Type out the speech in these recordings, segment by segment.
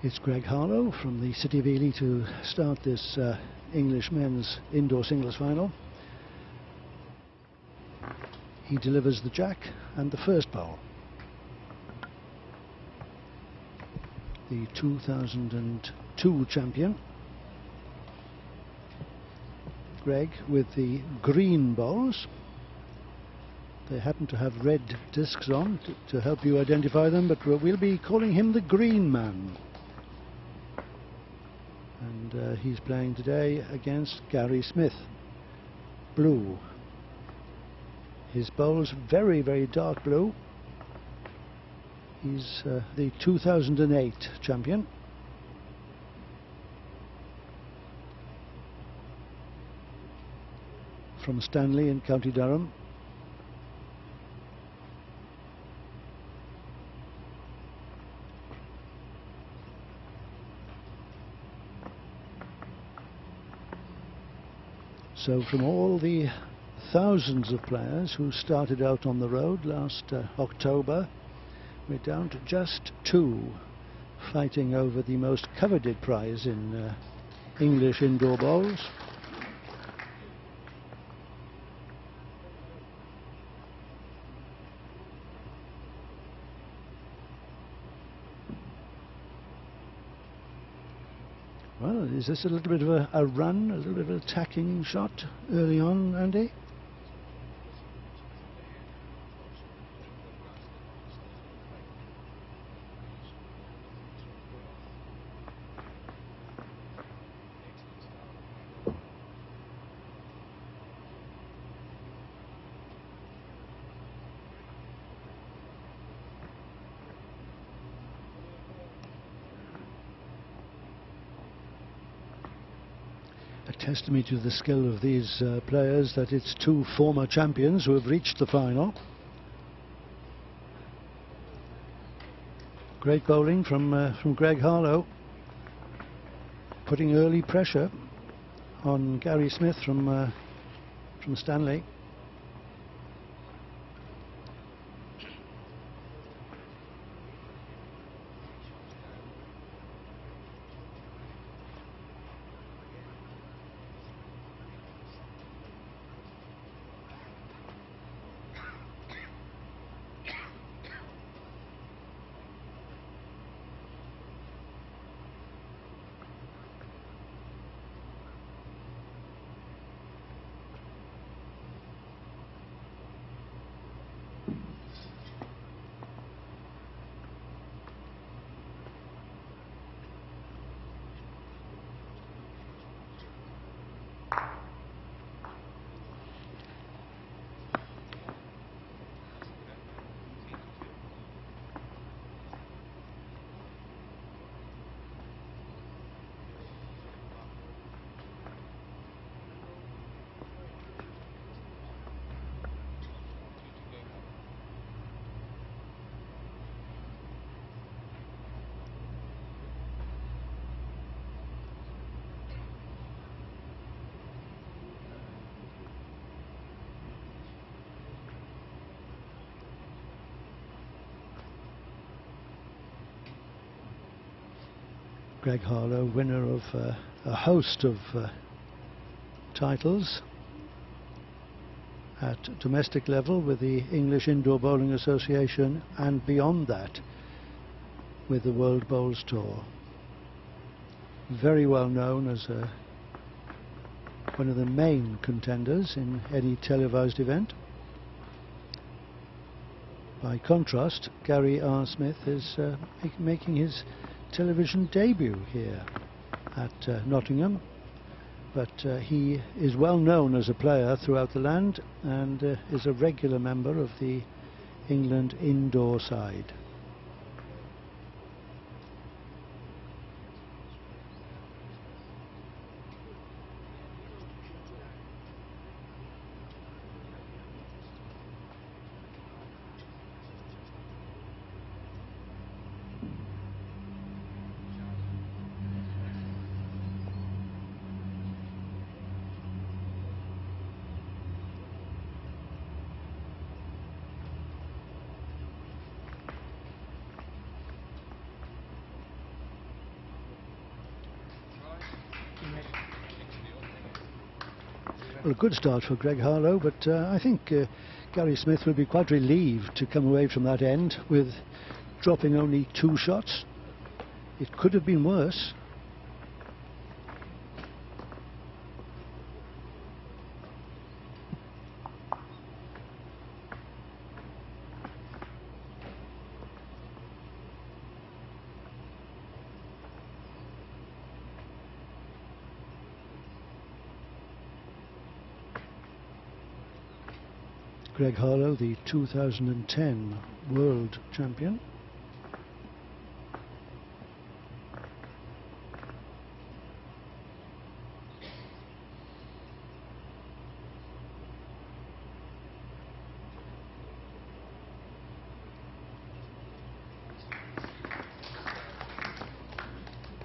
It's Greg Harlow from the City of Ely to start this English men's indoor singles final. He delivers the jack and the first bowl. The 2002 champion, Greg, with the green bowls. They happen to have red discs on to help you identify them, but we'll be calling him the green man. And he's playing today against Gary Smith, blue. His bowl's very, very dark blue. He's the 2008 champion. From Stanley in County Durham. So from all the thousands of players who started out on the road last October, we're down to just 2 fighting over the most coveted prize in English indoor bowls. Well, is this a little bit of a run, a little bit of an attacking shot early on, Andy? A testimony to the skill of these players that it's 2 former champions who have reached the final. Great bowling from Greg Harlow, putting early pressure on Gary Smith from Stanley. Greg Harlow, winner of a host of titles at domestic level with the English Indoor Bowling Association, and beyond that with the World Bowls Tour. Very well known as one of the main contenders in any televised event. By contrast, Gary R. Smith is making his television debut here at Nottingham, but he is well known as a player throughout the land and is a regular member of the England indoor side. Well, a good start for Greg Harlow, but I think Gary Smith will be quite relieved to come away from that end with dropping only 2 shots. It could have been worse. Greg Harlow, the 2010 world champion.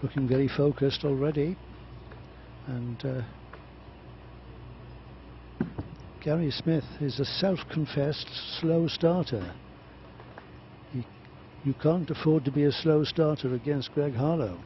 Looking very focused already, and Gary Smith is a self-confessed slow starter. You can't afford to be a slow starter against Greg Harlow.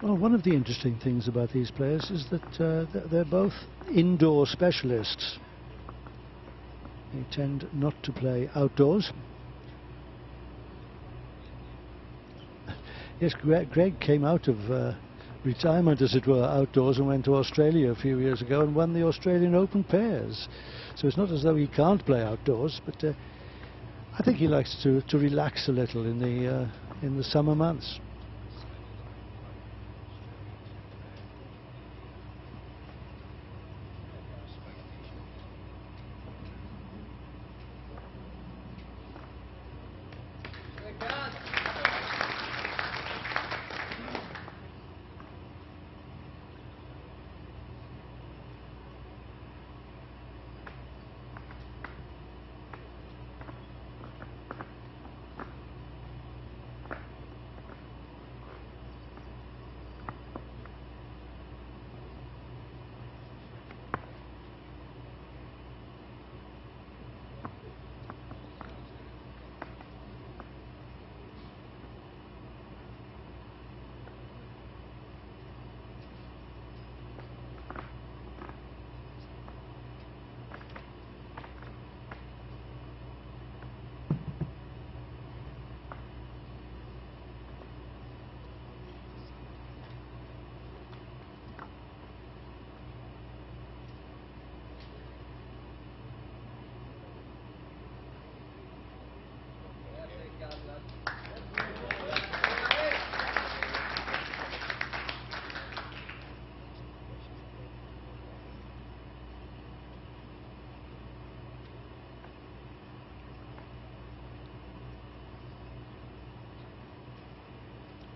Well, one of the interesting things about these players is that they're both indoor specialists. They tend not to play outdoors. Yes, Greg came out of retirement, as it were, outdoors, and went to Australia a few years ago and won the Australian Open pairs. So it's not as though he can't play outdoors, but I think he likes to relax a little in the summer months.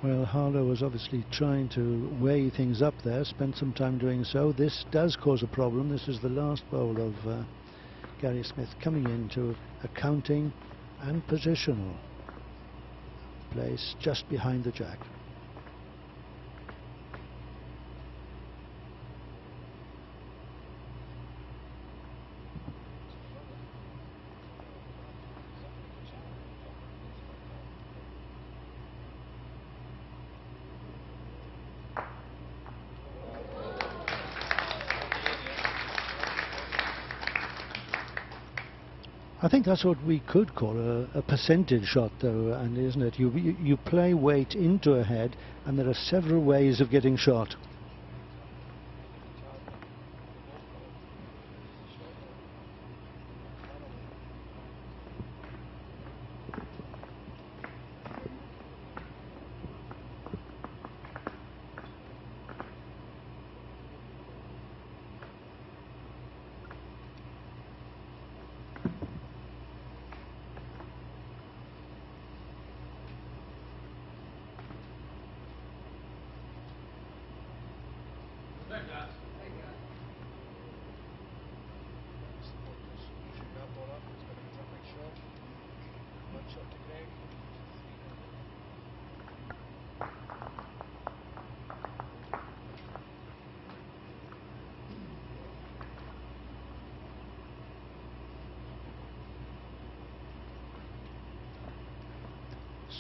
Well, Harlow was obviously trying to weigh things up there, spent some time doing so. This does cause a problem. This is the last bowl of Gary Smith coming into a counting and positional place just behind the jack. I think that's what we could call a percentage shot, though, and isn't it? You play weight into a head, and there are several ways of getting shot.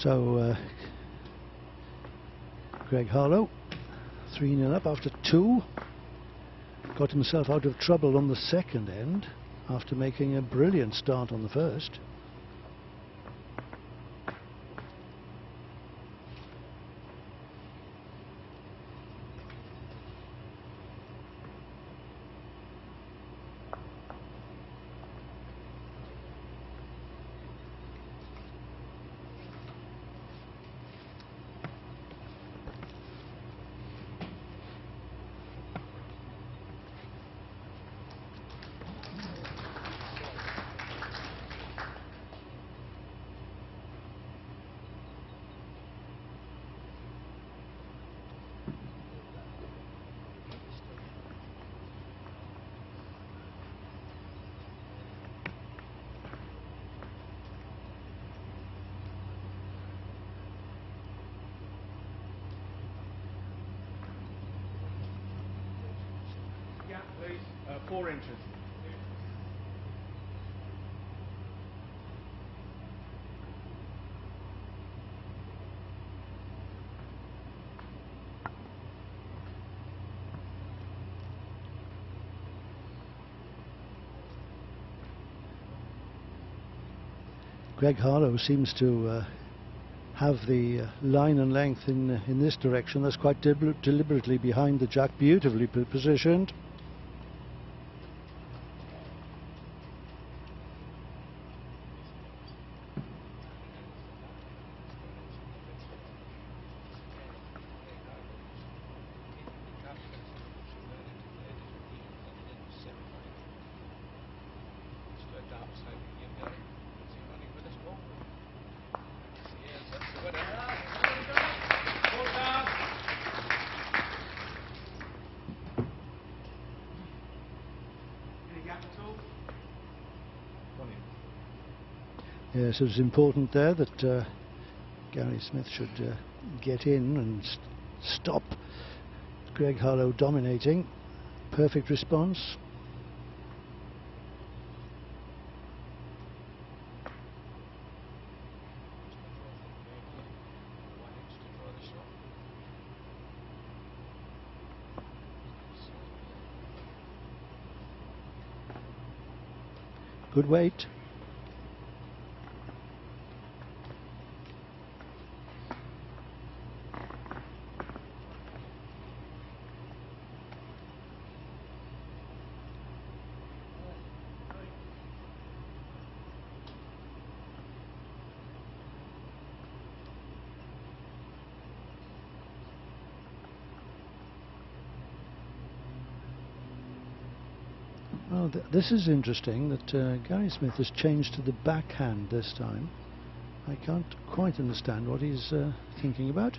So Greg Harlow 3-0 up after 2. Got himself out of trouble on the second end after making a brilliant start on the first. Please, 4 inches. Greg Harlow seems to have the line and length in this direction. That's quite deliberately behind the jack, beautifully positioned. Yes, it was important there that Gary Smith should get in and stop Greg Harlow dominating. Perfect response. Good weight. Well, this is interesting that Gary Smith has changed to the backhand this time. I can't quite understand what he's thinking about.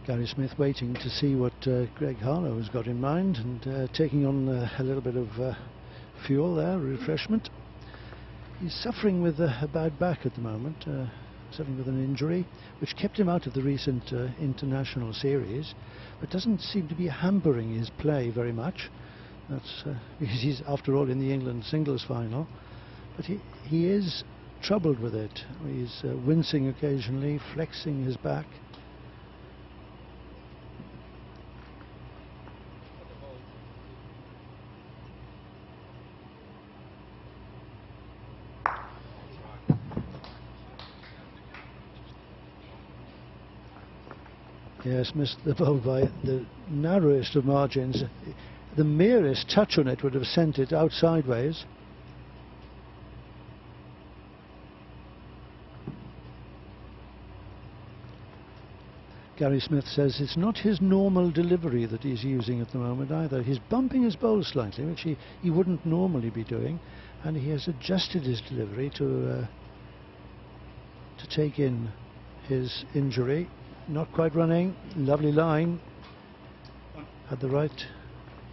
Gary Smith waiting to see what Greg Harlow has got in mind and taking on a little bit of fuel there, refreshment. He's suffering with a bad back at the moment, suffering with an injury which kept him out of the recent international series, but doesn't seem to be hampering his play very much. That's because he's, after all, in the England singles final. But he is troubled with it. He's wincing occasionally, flexing his back. Yes, missed the ball by the narrowest of margins. The merest touch on it would have sent it out sideways. Gary Smith says it's not his normal delivery that he's using at the moment either. He's bumping his bowl slightly, which he wouldn't normally be doing, and he has adjusted his delivery to take in his injury. Not quite running. Lovely line. Had the right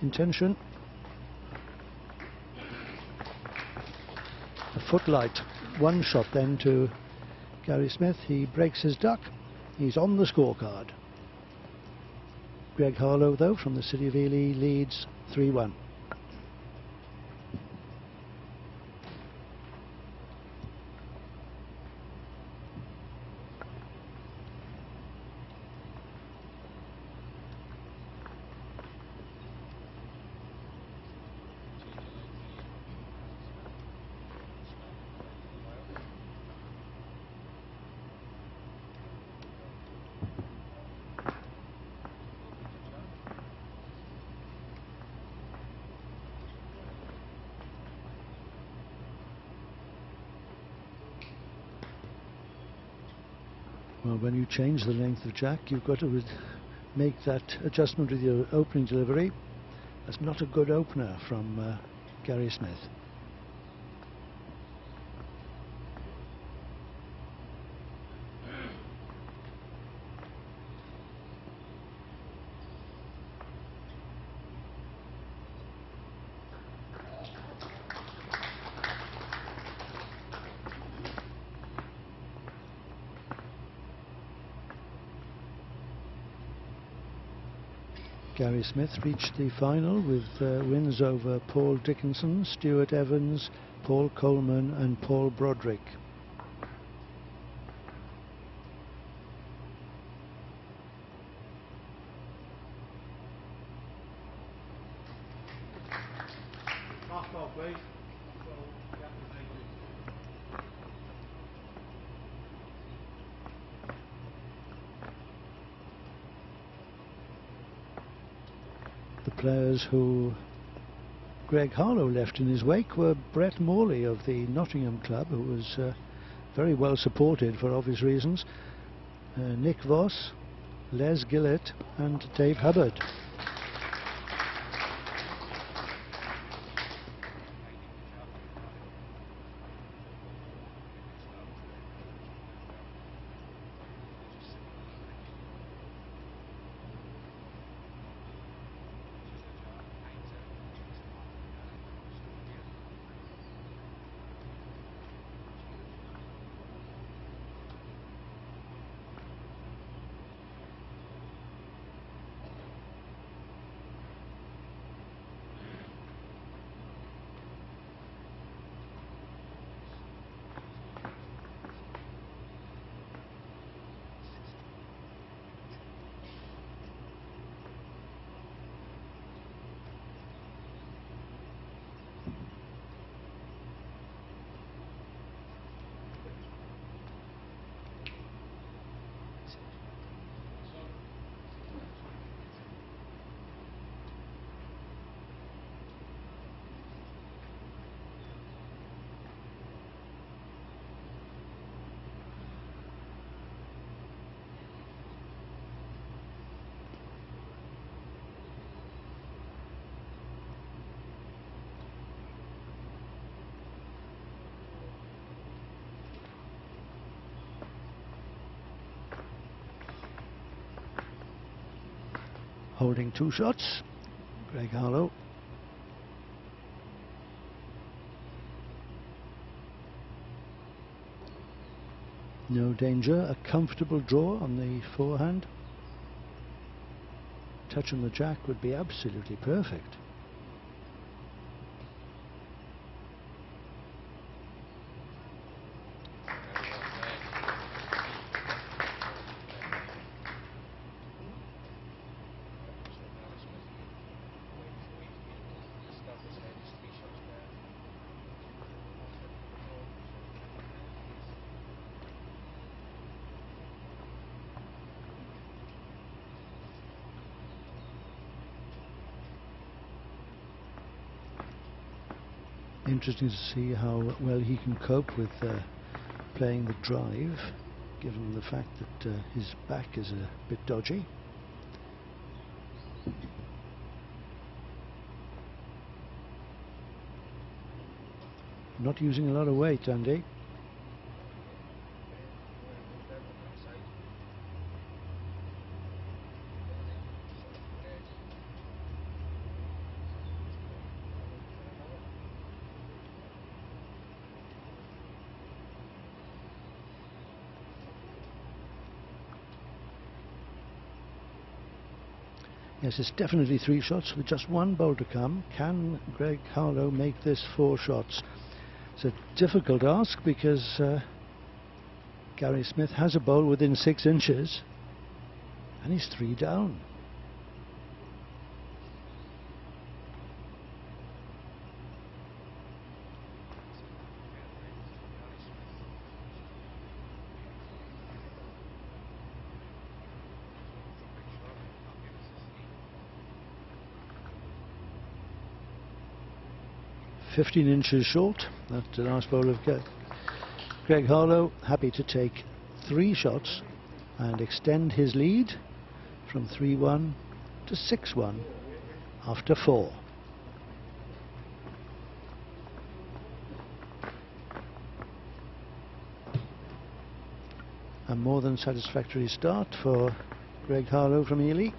intention. A footlight. One shot then to Gary Smith. He breaks his duck. He's on the scorecard. Greg Harlow, though, from the city of Ely, leads 3-1. Well, when you change the length of jack, you've got to make that adjustment with your opening delivery. That's not a good opener from Gary Smith. Gary Smith reached the final with wins over Paul Dickinson, Stuart Evans, Paul Coleman and Paul Broderick. Half ball, please. So, gap is 80. The players who Greg Harlow left in his wake were Brett Morley of the Nottingham club, who was very well supported for obvious reasons, Nick Voss, Les Gillett and Dave Hubbard. Holding two shots, Greg Harlow. No danger, a comfortable draw on the forehand. Touch on the jack would be absolutely perfect. Interesting to see how well he can cope with playing the drive. given the fact that his back is a bit dodgy. Not using a lot of weight, Andy. Yes, it's definitely 3 shots with just 1 bowl to come. Can Greg Harlow make this 4 shots? It's a difficult ask because Gary Smith has a bowl within 6 inches and he's 3 down. "15 inches short." That's the last bowl of Greg Harlow, happy to take 3 shots and extend his lead from 3-1 to 6-1 after 4. A more than satisfactory start for Greg Harlow from Ely.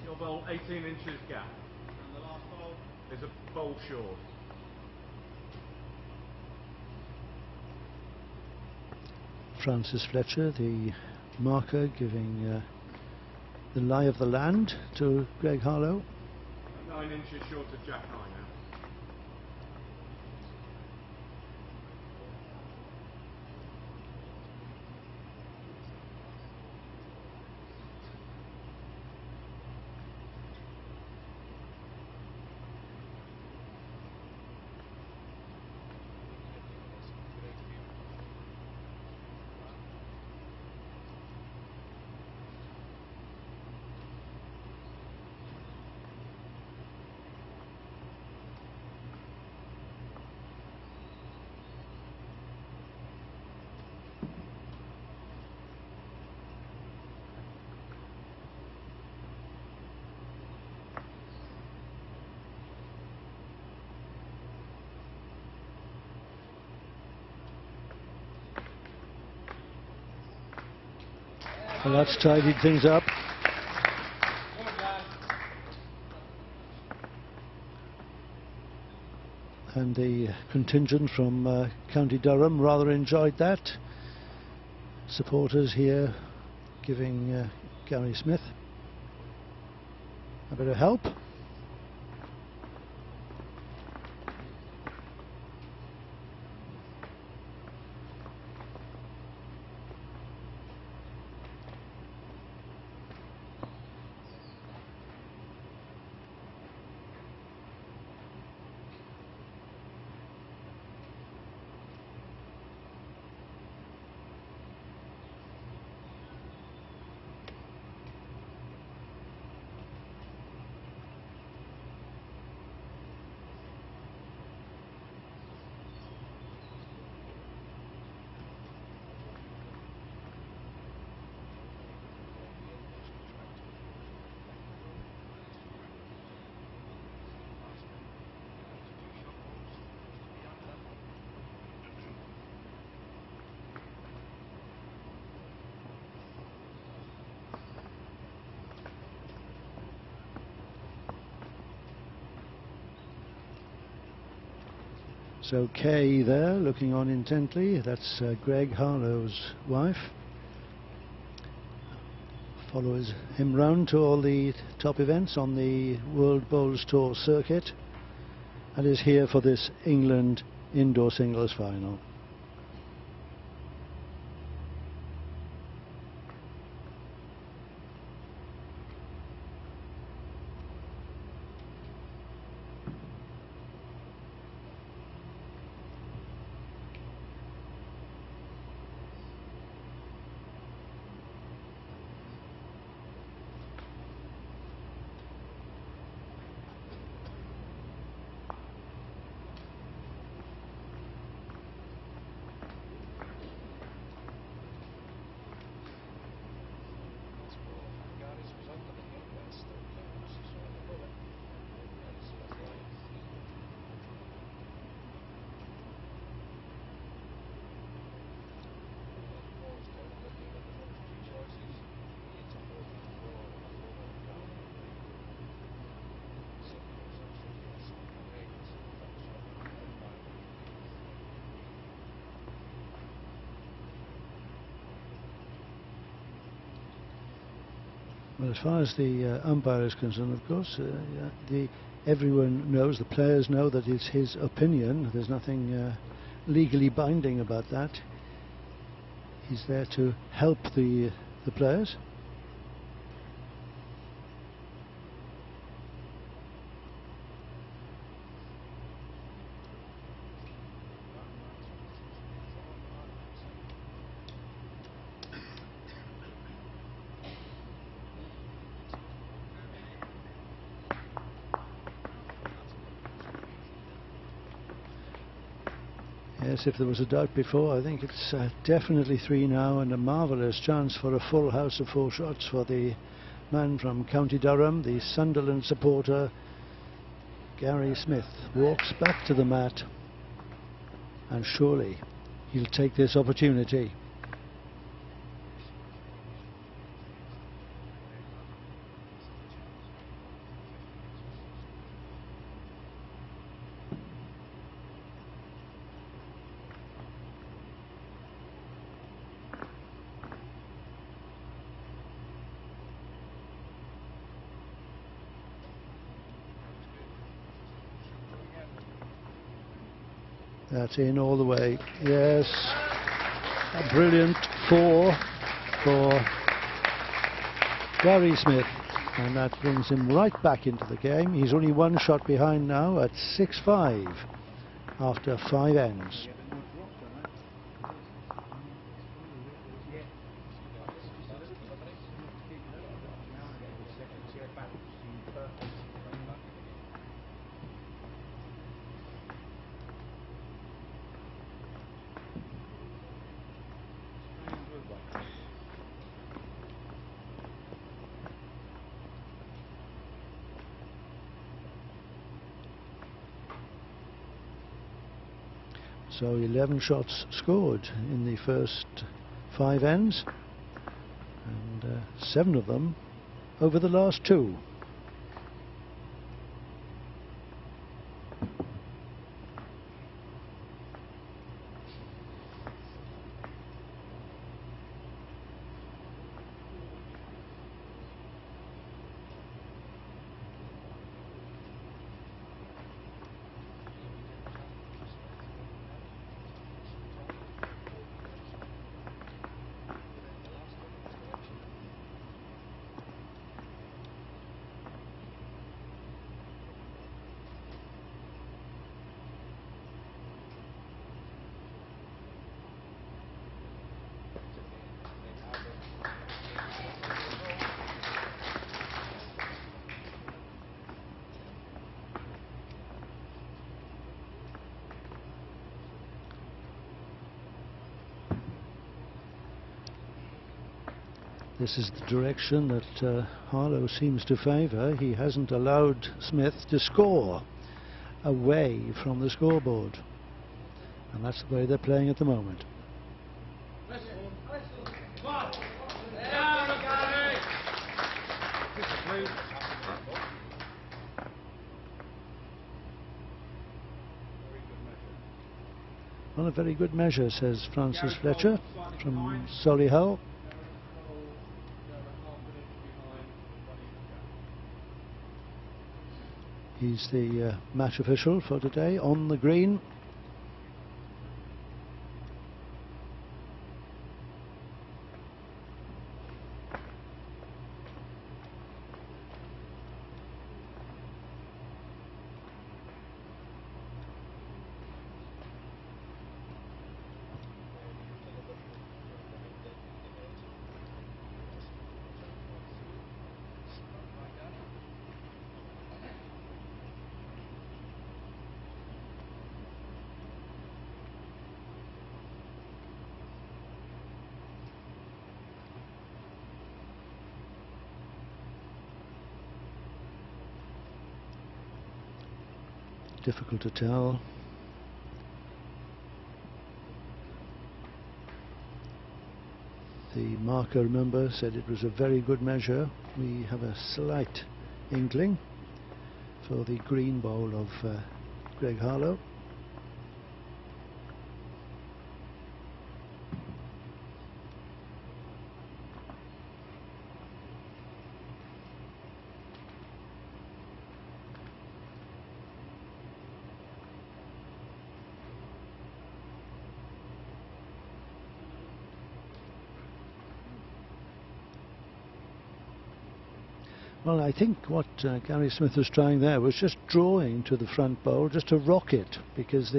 Your bowl 18 inches gap, and the last bowl is a bowl short. Francis Fletcher, the marker, giving the lie of the land to Greg Harlow. 9 inches short of Jack 9 now. Well, that's tidied things up. And the contingent from County Durham rather enjoyed that. Supporters here giving Gary Smith a bit of help. So Kay there, looking on intently. That's Greg Harlow's wife. Follows him round to all the top events on the World Bowls Tour circuit, and is here for this England indoor singles final. Well, as far as the umpire is concerned, of course, everyone knows, the players know that it's his opinion. There's nothing legally binding about that. He's there to help the players. Yes, if there was a doubt before, I think it's definitely 3 now, and a marvellous chance for a full house of 4 shots for the man from County Durham, the Sunderland supporter, Gary Smith. Walks back to the mat, and surely he'll take this opportunity. That's in all the way. Yes, a brilliant 4 for Gary Smith, and that brings him right back into the game. He's only 1 shot behind now at 6-5 after 5 ends. So 11 shots scored in the first 5 ends, and 7 of them over the last 2. This is the direction that Harlow seems to favour. He hasn't allowed Smith to score away from the scoreboard, and that's the way they're playing at the moment. On a very good measure, says Francis Fletcher from Solihull. He's the match official for today on the green. Difficult to tell. The marker, remember, said it was a very good measure. We have a slight inkling for the green bowl of Greg Harlow. Well, I think what Gary Smith was trying there was just drawing to the front bowl, just to rock it, because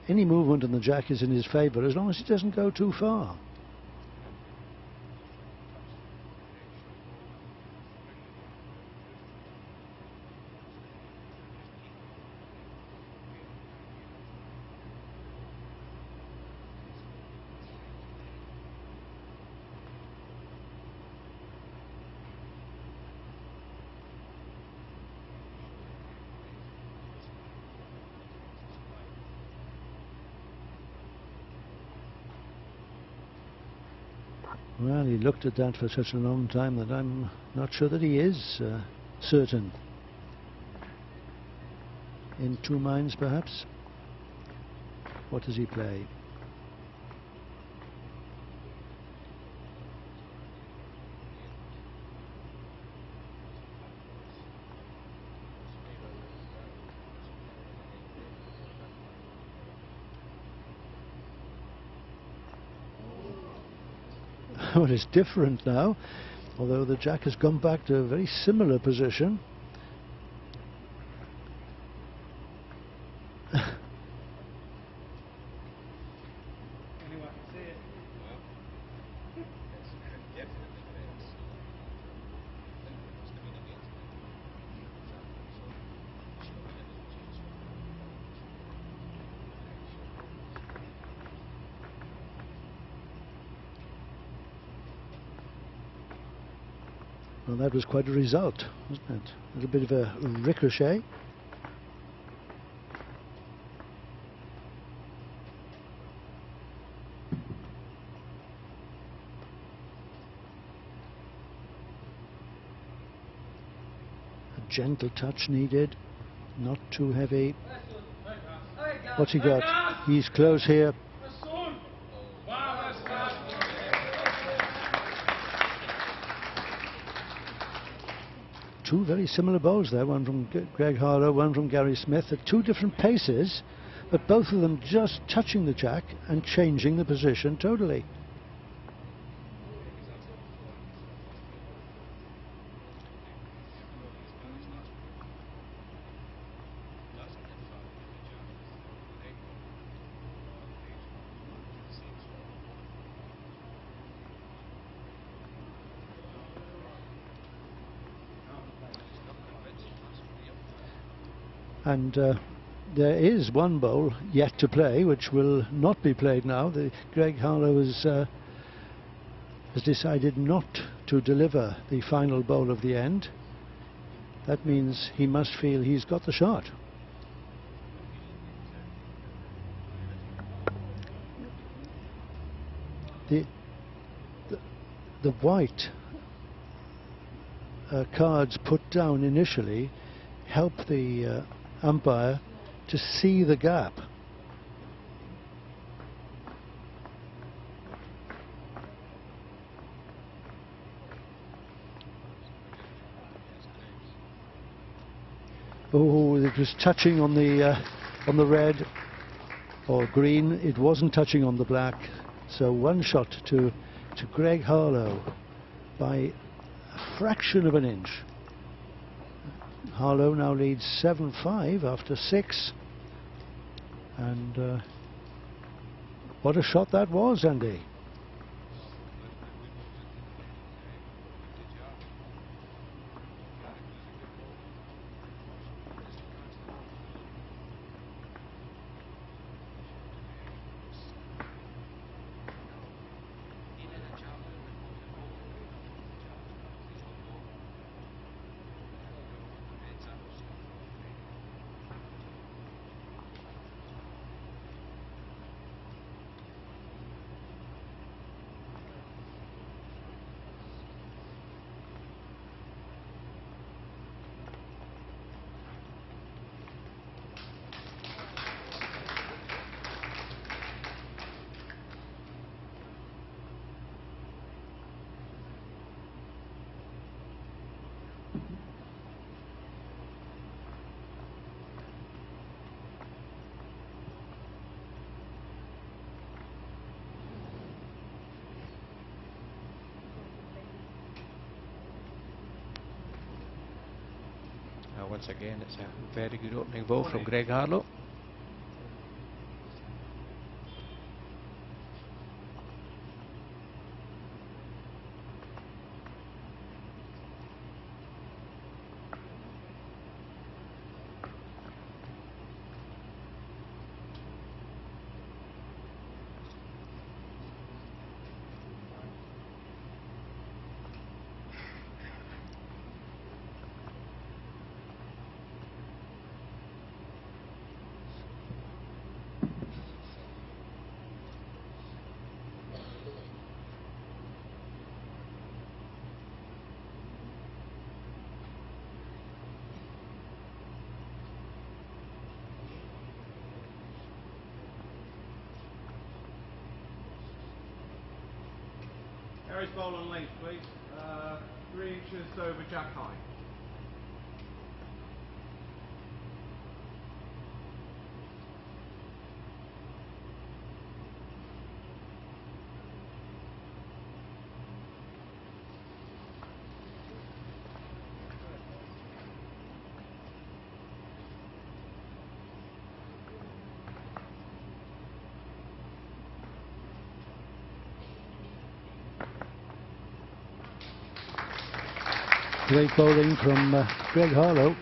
any movement in the jack is in his favour as long as it doesn't go too far. Well, he looked at that for such a long time that I'm not sure that he is certain. In two minds, perhaps. What does he play? Well, it's different now, although the jack has gone back to a very similar position. Well, that was quite a result, wasn't it? A little bit of a ricochet. A gentle touch needed, not too heavy. What's he got? He's close here. Two very similar bowls there, one from Greg Harlow, one from Gary Smith, at two different paces, but both of them just touching the jack and changing the position totally. And there is one bowl yet to play, which will not be played now. Greg Harlow has decided not to deliver the final bowl of the end. That means he must feel he's got the shot. The white cards put down initially help the umpire to see the gap. Oh, it was touching on the red or green. It wasn't touching on the black. So one shot to Greg Harlow by a fraction of an inch. Harlow now leads 7-5 after 6. And what a shot that was, Andy. Once again, it's a very good opening ball from Greg Harlow. Gary's bowl on length, please. 3 inches over jack high. Great bowling from Greg Harlow.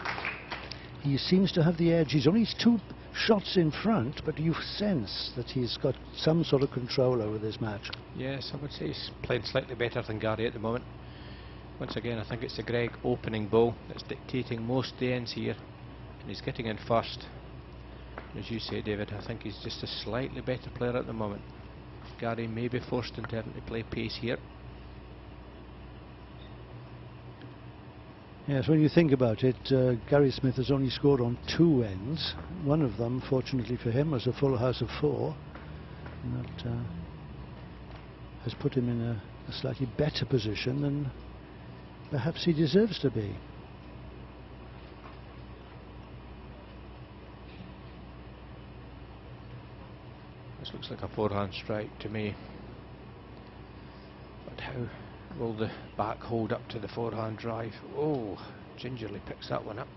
He seems to have the edge. He's only 2 shots in front, but you sense that he's got some sort of control over this match. Yes, I would say he's playing slightly better than Gary at the moment. Once again, I think it's the Greg opening bowl that's dictating most of the ends here, and he's getting in first. As you say, David, I think he's just a slightly better player at the moment. Gary may be forced into having to play pace here. Yes, when you think about it, Gary Smith has only scored on 2 ends. One of them, fortunately for him, was a full house of 4. And that has put him in a slightly better position than perhaps he deserves to be. This looks like a forehand strike to me. But how will the back hold up to the forehand drive? Oh, gingerly picks that one up.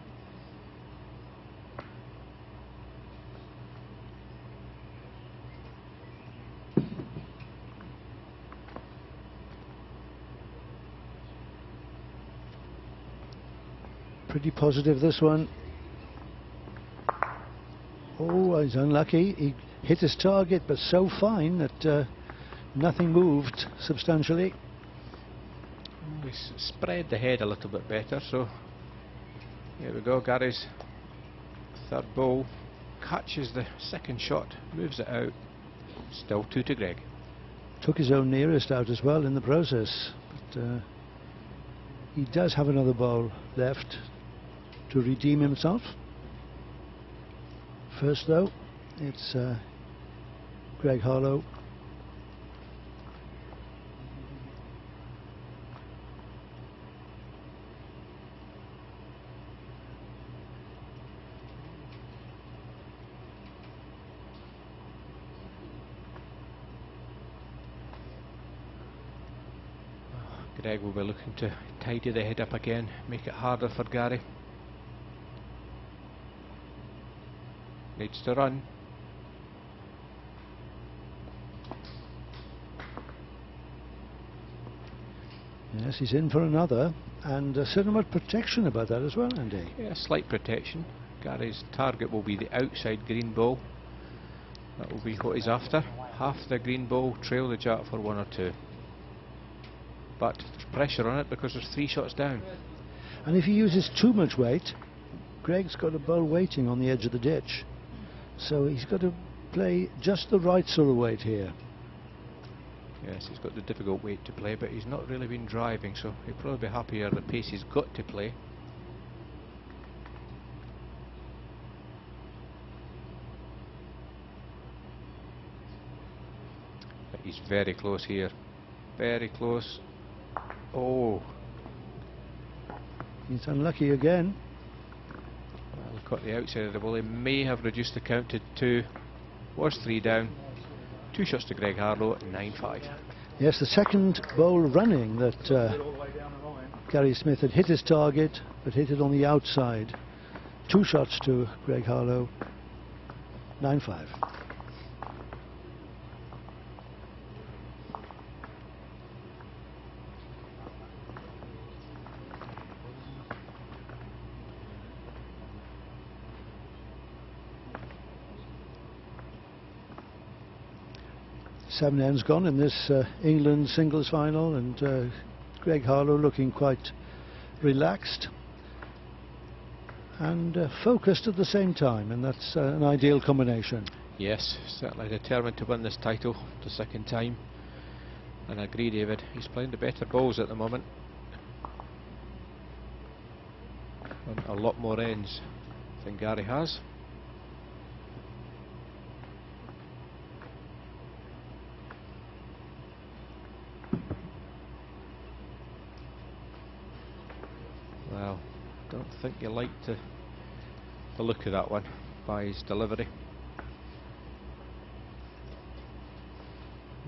Pretty positive, this one. Oh, he's unlucky. He hit his target, but so fine that nothing moved substantially. We spread the head a little bit better, so here we go. Gary's third ball catches the second shot, moves it out. Still 2 to Greg. Took his own nearest out as well in the process, but he does have another ball left to redeem himself. First though, it's Greg Harlow. Greg will be looking to tidy the head up again, make it harder for Gary. Needs to run. Yes, he's in for another, and a certain amount of protection about that as well, Andy. Yeah, slight protection. Gary's target will be the outside green ball. That will be what he's after. Half the green ball, trail the jack for 1 or 2. But there's pressure on it because there's 3 shots down. And if he uses too much weight, Greg's got a bowl waiting on the edge of the ditch. So he's got to play just the right sort of weight here. Yes, he's got the difficult weight to play, but he's not really been driving, so he'll probably be happier at the pace he's got to play. But he's very close here. Very close. Oh. He's unlucky again. Well, caught the outside of the ball. He may have reduced the count to 2. Was 3 down. 2 shots to Greg Harlow, 9-5. Yes, the second bowl running that Gary Smith had hit his target, but hit it on the outside. 2 shots to Greg Harlow, 9-5. Seven ends gone in this England singles final, and Greg Harlow looking quite relaxed and focused at the same time, and that's an ideal combination. Yes, certainly determined to win this title the second time. And I agree, David, he's playing the better balls at the moment. And a lot more ends than Gary has. Well, don't think you liked the look of that one by his delivery.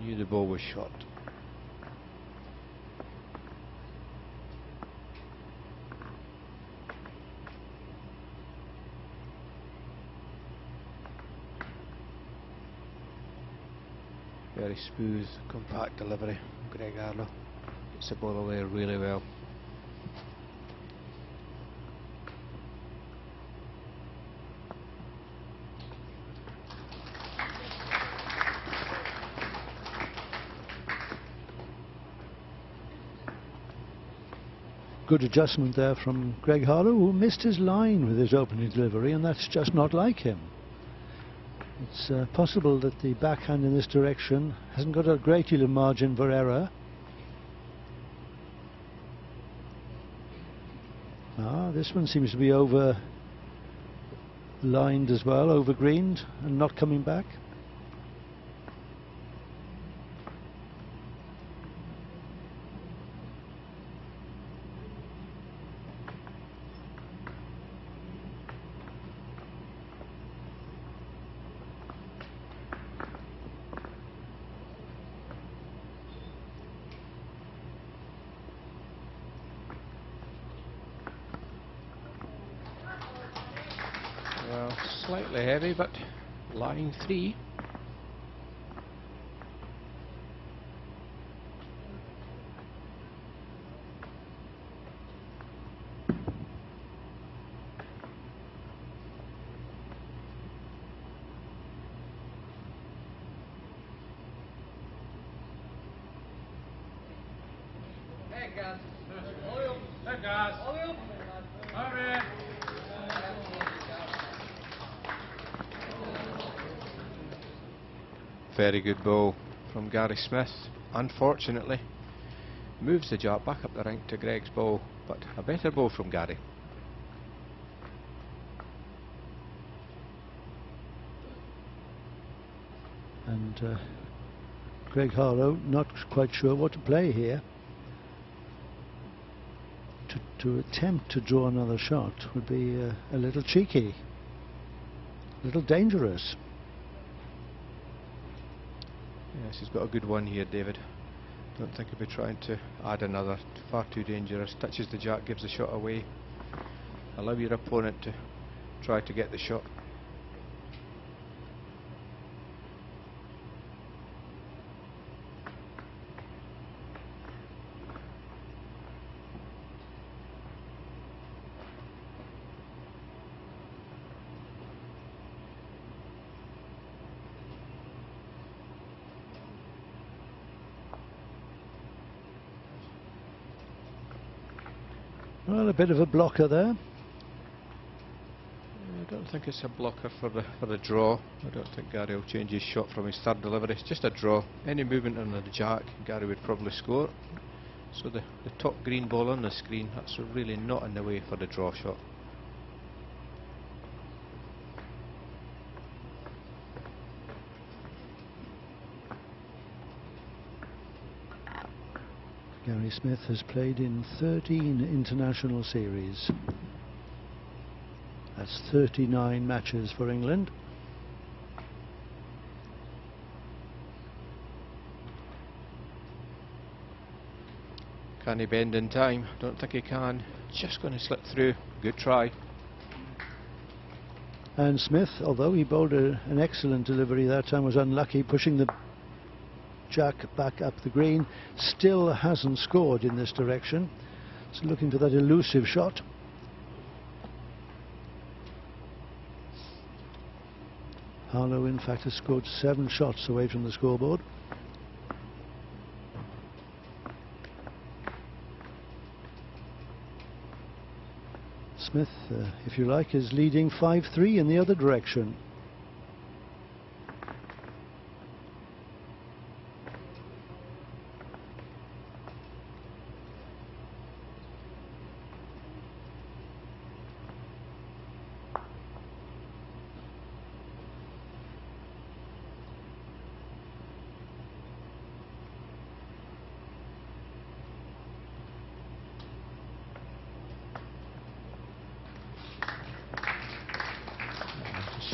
Knew the ball was short. Very smooth, compact delivery. Greg Harlow gets the ball away really well. Good adjustment there from Greg Harlow, who missed his line with his opening delivery, and that's just not like him. It's possible that the backhand in this direction hasn't got a great deal of margin for error. This one seems to be over lined as well, over greened and not coming back. Well, slightly heavy, but line 3. Hey guys, oil. Hey guys, oil. Hurry. Very good ball from Gary Smith. Unfortunately, moves the jab back up the rink to Greg's ball, but a better ball from Gary. And Greg Harlow not quite sure what to play here. To attempt to draw another shot would be a little cheeky, a little dangerous. Yes, he's got a good one here, David. Don't think he'll be trying to add another. Far too dangerous. Touches the jack, gives the shot away. Allow your opponent to try to get the shot. Well, a bit of a blocker there. I don't think it's a blocker for the draw. I don't think Gary will change his shot from his third delivery. It's just a draw. Any movement on the jack, Gary would probably score. So the top green ball on the screen, that's really not in the way for the draw shot. Gary Smith has played in 13 international series. That's 39 matches for England. Can he bend in time? Don't think he can. Just going to slip through. Good try. And Smith, although he bowled an excellent delivery that time, was unlucky, pushing the jack back up the green. Still hasn't scored in this direction. So looking for that elusive shot. Harlow, in fact, has scored 7 shots away from the scoreboard. Smith, if you like, is leading 5-3 in the other direction.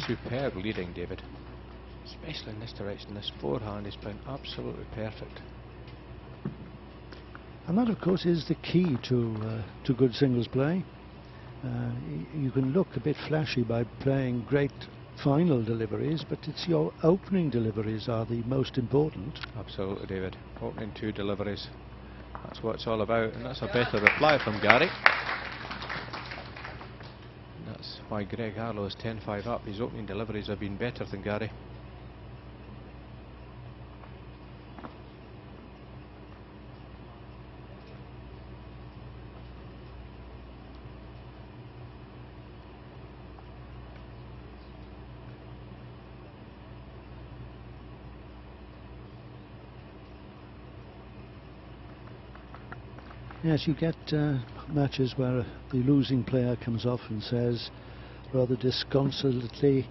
Superb leading, David. Especially in this direction. This forehand has been absolutely perfect. And that, of course, is the key to good singles play. You can look a bit flashy by playing great final deliveries, but it's your opening deliveries are the most important. Absolutely, David. Opening 2 deliveries. That's what it's all about, and that's a better reply from Gary. That's why Greg Harlow is 10-5 up. His opening deliveries have been better than Gary. Yes, you get matches where the losing player comes off and says, rather disconsolately,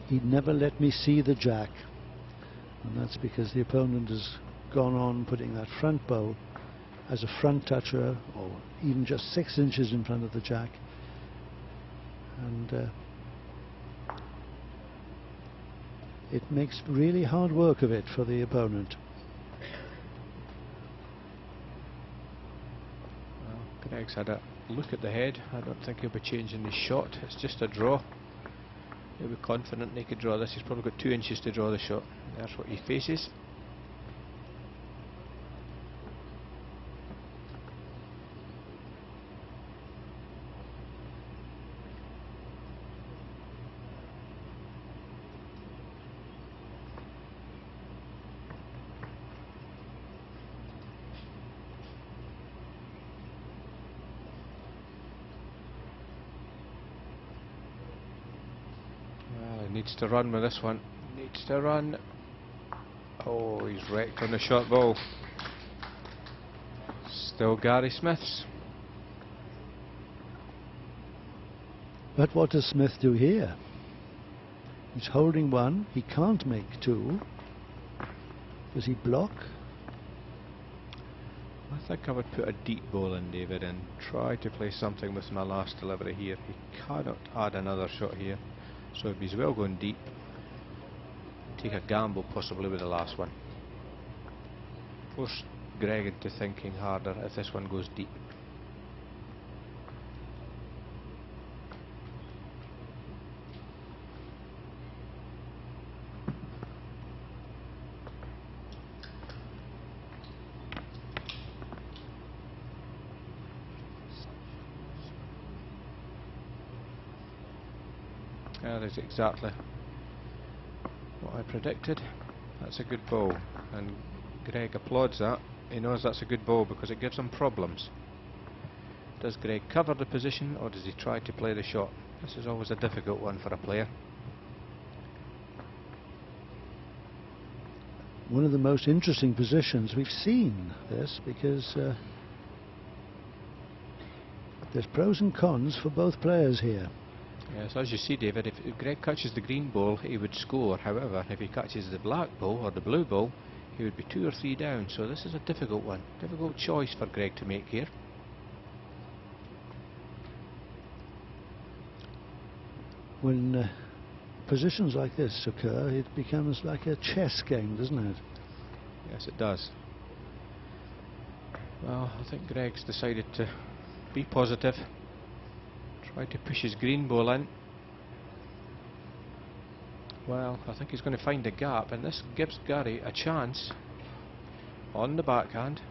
"He'd never let me see the jack." And that's because the opponent has gone on putting that front bow as a front toucher, or even just 6 inches in front of the jack. And it makes really hard work of it for the opponent. Greg's had a look at the head. I don't think he'll be changing his shot. It's just a draw. He'll be confident he could draw this. He's probably got 2 inches to draw the shot. There's what he faces. Needs to run with this one. Needs to run. Oh, he's wrecked on the short ball. Still Gary Smith's. But what does Smith do here? He's holding 1. He can't make 2. Does he block? I think I would put a deep ball in, David, and try to play something with my last delivery here. He cannot add another shot here. So it'd be as well going deep. Take a gamble possibly with the last one. Of course, Greg into thinking harder if this one goes deep. That is exactly what I predicted. That's a good ball, and Greg applauds that. He knows that's a good ball because it gives him problems. Does Greg cover the position, or does he try to play the shot? This is always a difficult one for a player. One of the most interesting positions we've seen this, because there's pros and cons for both players here. Yes, as you see, David, if Greg catches the green ball, he would score. However, if he catches the black ball or the blue ball, he would be 2 or 3 down. So this is a difficult one, difficult choice for Greg to make here. When positions like this occur, it becomes like a chess game, doesn't it? Yes, it does. Well, I think Greg's decided to be positive. Try to push his green ball in. Well, I think he's going to find a gap, and this gives Gary a chance on the backhand.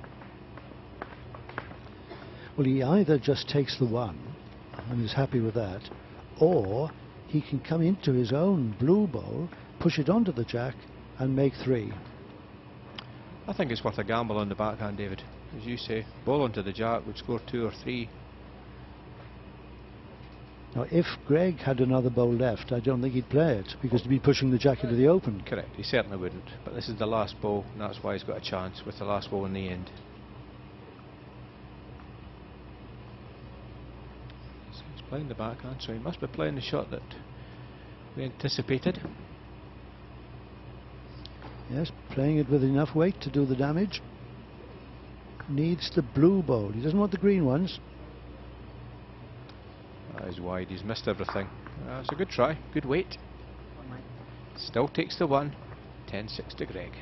Well, he either just takes the one and is happy with that, or he can come into his own blue ball, push it onto the jack and make 3. I think it's worth a gamble on the backhand, David. As you say, ball onto the jack would score 2 or 3. Now, if Greg had another bowl left, I don't think he'd play it, because he'd be pushing the jack into the open. Correct, he certainly wouldn't. But this is the last ball, and that's why he's got a chance with the last ball in the end. So he's playing the backhand, so he must be playing the shot that we anticipated. Yes, playing it with enough weight to do the damage. Needs the blue ball. He doesn't want the green ones. That is wide, he's missed everything. It's a good try, good weight. Still takes the 1, 10-6 to Greg.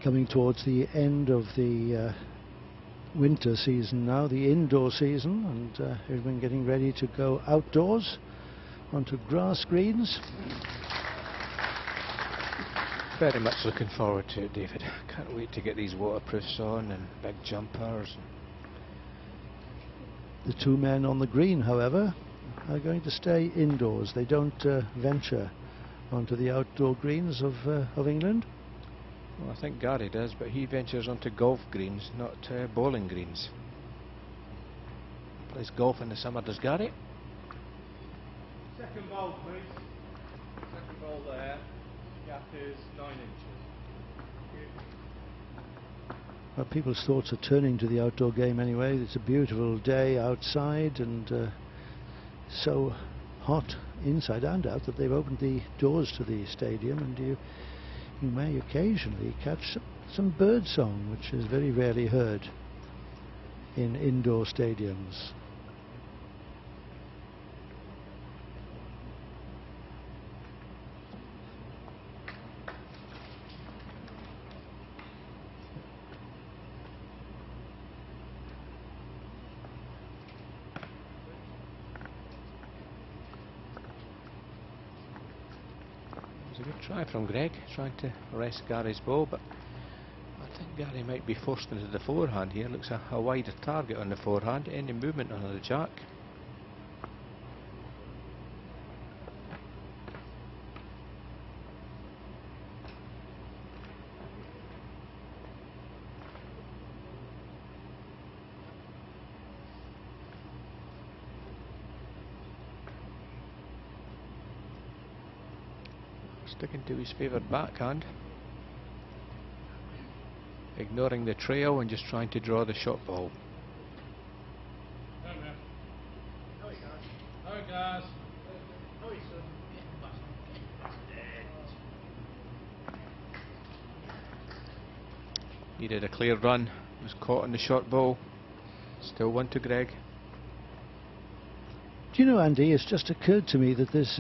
Coming towards the end of the winter season now, the indoor season, and everyone getting ready to go outdoors onto grass greens. Very much looking forward to it, David. Can't wait to get these waterproofs on and big jumpers. The 2 men on the green, however, are going to stay indoors. They don't venture onto the outdoor greens of England. Well, I think Gary does, but he ventures onto golf greens, not bowling greens. Plays golf in the summer, does Gary? Second bowl, please. Second bowl there. Gap is 9 inches. Well, people's thoughts are turning to the outdoor game anyway. It's a beautiful day outside and so hot inside and out that they've opened the doors to the stadium, and you may occasionally catch some bird song, which is very rarely heard in indoor stadiums. It was a good try from Greg, trying to arrest Gary's ball, but I think Gary might be forced into the forehand here. Looks a wider target on the forehand. Any movement on the jack. Sticking to his favoured backhand, ignoring the trail and just trying to draw the shot ball. Needed a clear run, was caught on the short ball. Still one to Greg. Do you know, Andy, it's just occurred to me that this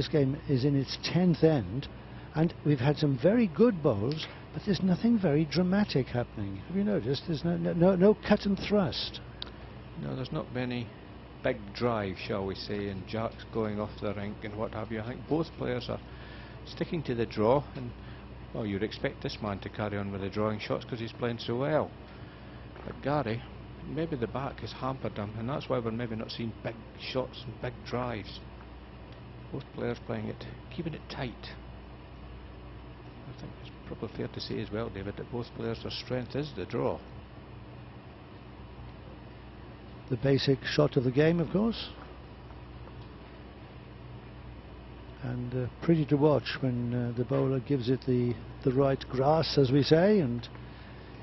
game is in its 10th end, and we've had some very good bowls, but there's nothing very dramatic happening. Have you noticed? There's no cut and thrust. No, there's not many big drives, shall we say, and jacks going off the rink and what have you. I think both players are sticking to the draw, and well, you'd expect this man to carry on with the drawing shots because he's playing so well. But Gary, maybe the back has hampered him, and that's why we're maybe not seeing big shots and big drives. Both players playing it, keeping it tight. I think it's probably fair to say as well, David, that both players' their strength is the draw. The basic shot of the game, of course, and pretty to watch when the bowler gives it the right grass, as we say, and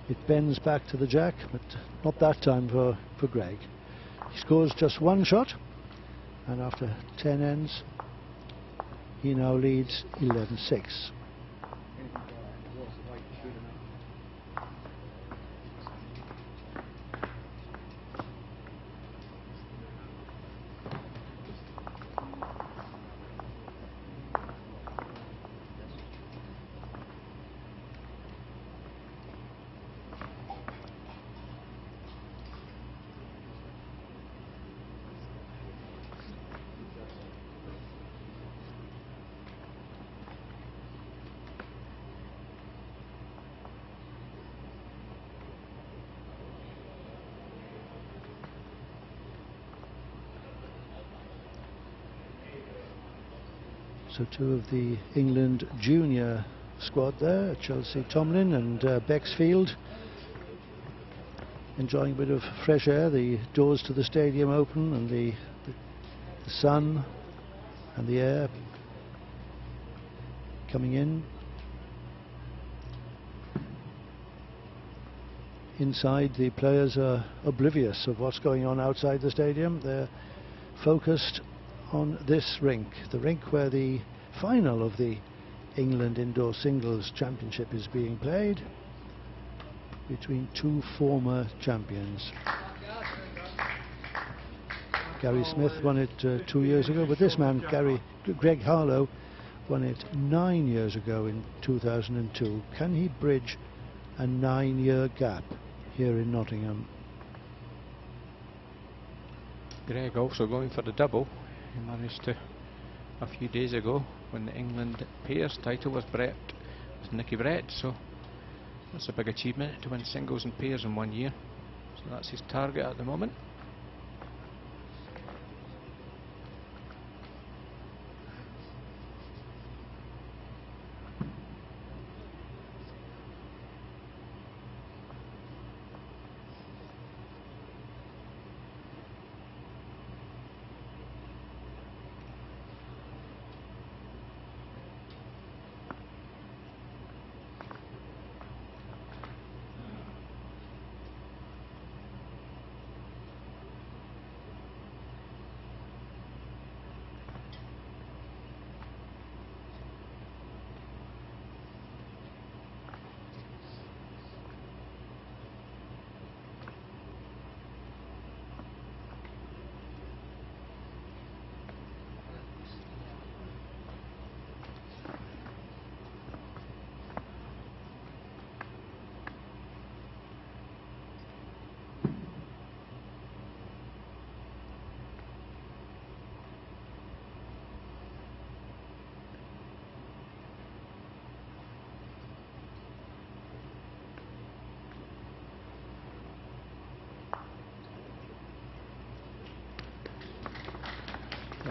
it bends back to the jack, but not that time for Greg. He scores just one shot, and after 10 ends he now leads 11-6. So two of the England junior squad there, Chelsea Tomlin and Bexfield, enjoying a bit of fresh air. The doors to the stadium open, and the sun and the air coming in. Inside, the players are oblivious of what's going on outside the stadium. They're focused on this rink, the rink where the final of the England Indoor Singles Championship is being played between two former champions. Gary Smith won it 2 years ago, but this man, Greg Harlow, won it 9 years ago in 2002. Can he bridge a 9-year gap here in Nottingham? Greg also going for the double. He managed to a few days ago when the England pairs title was Nicky Brett, so that's a big achievement to win singles and pairs in 1 year. So that's his target at the moment.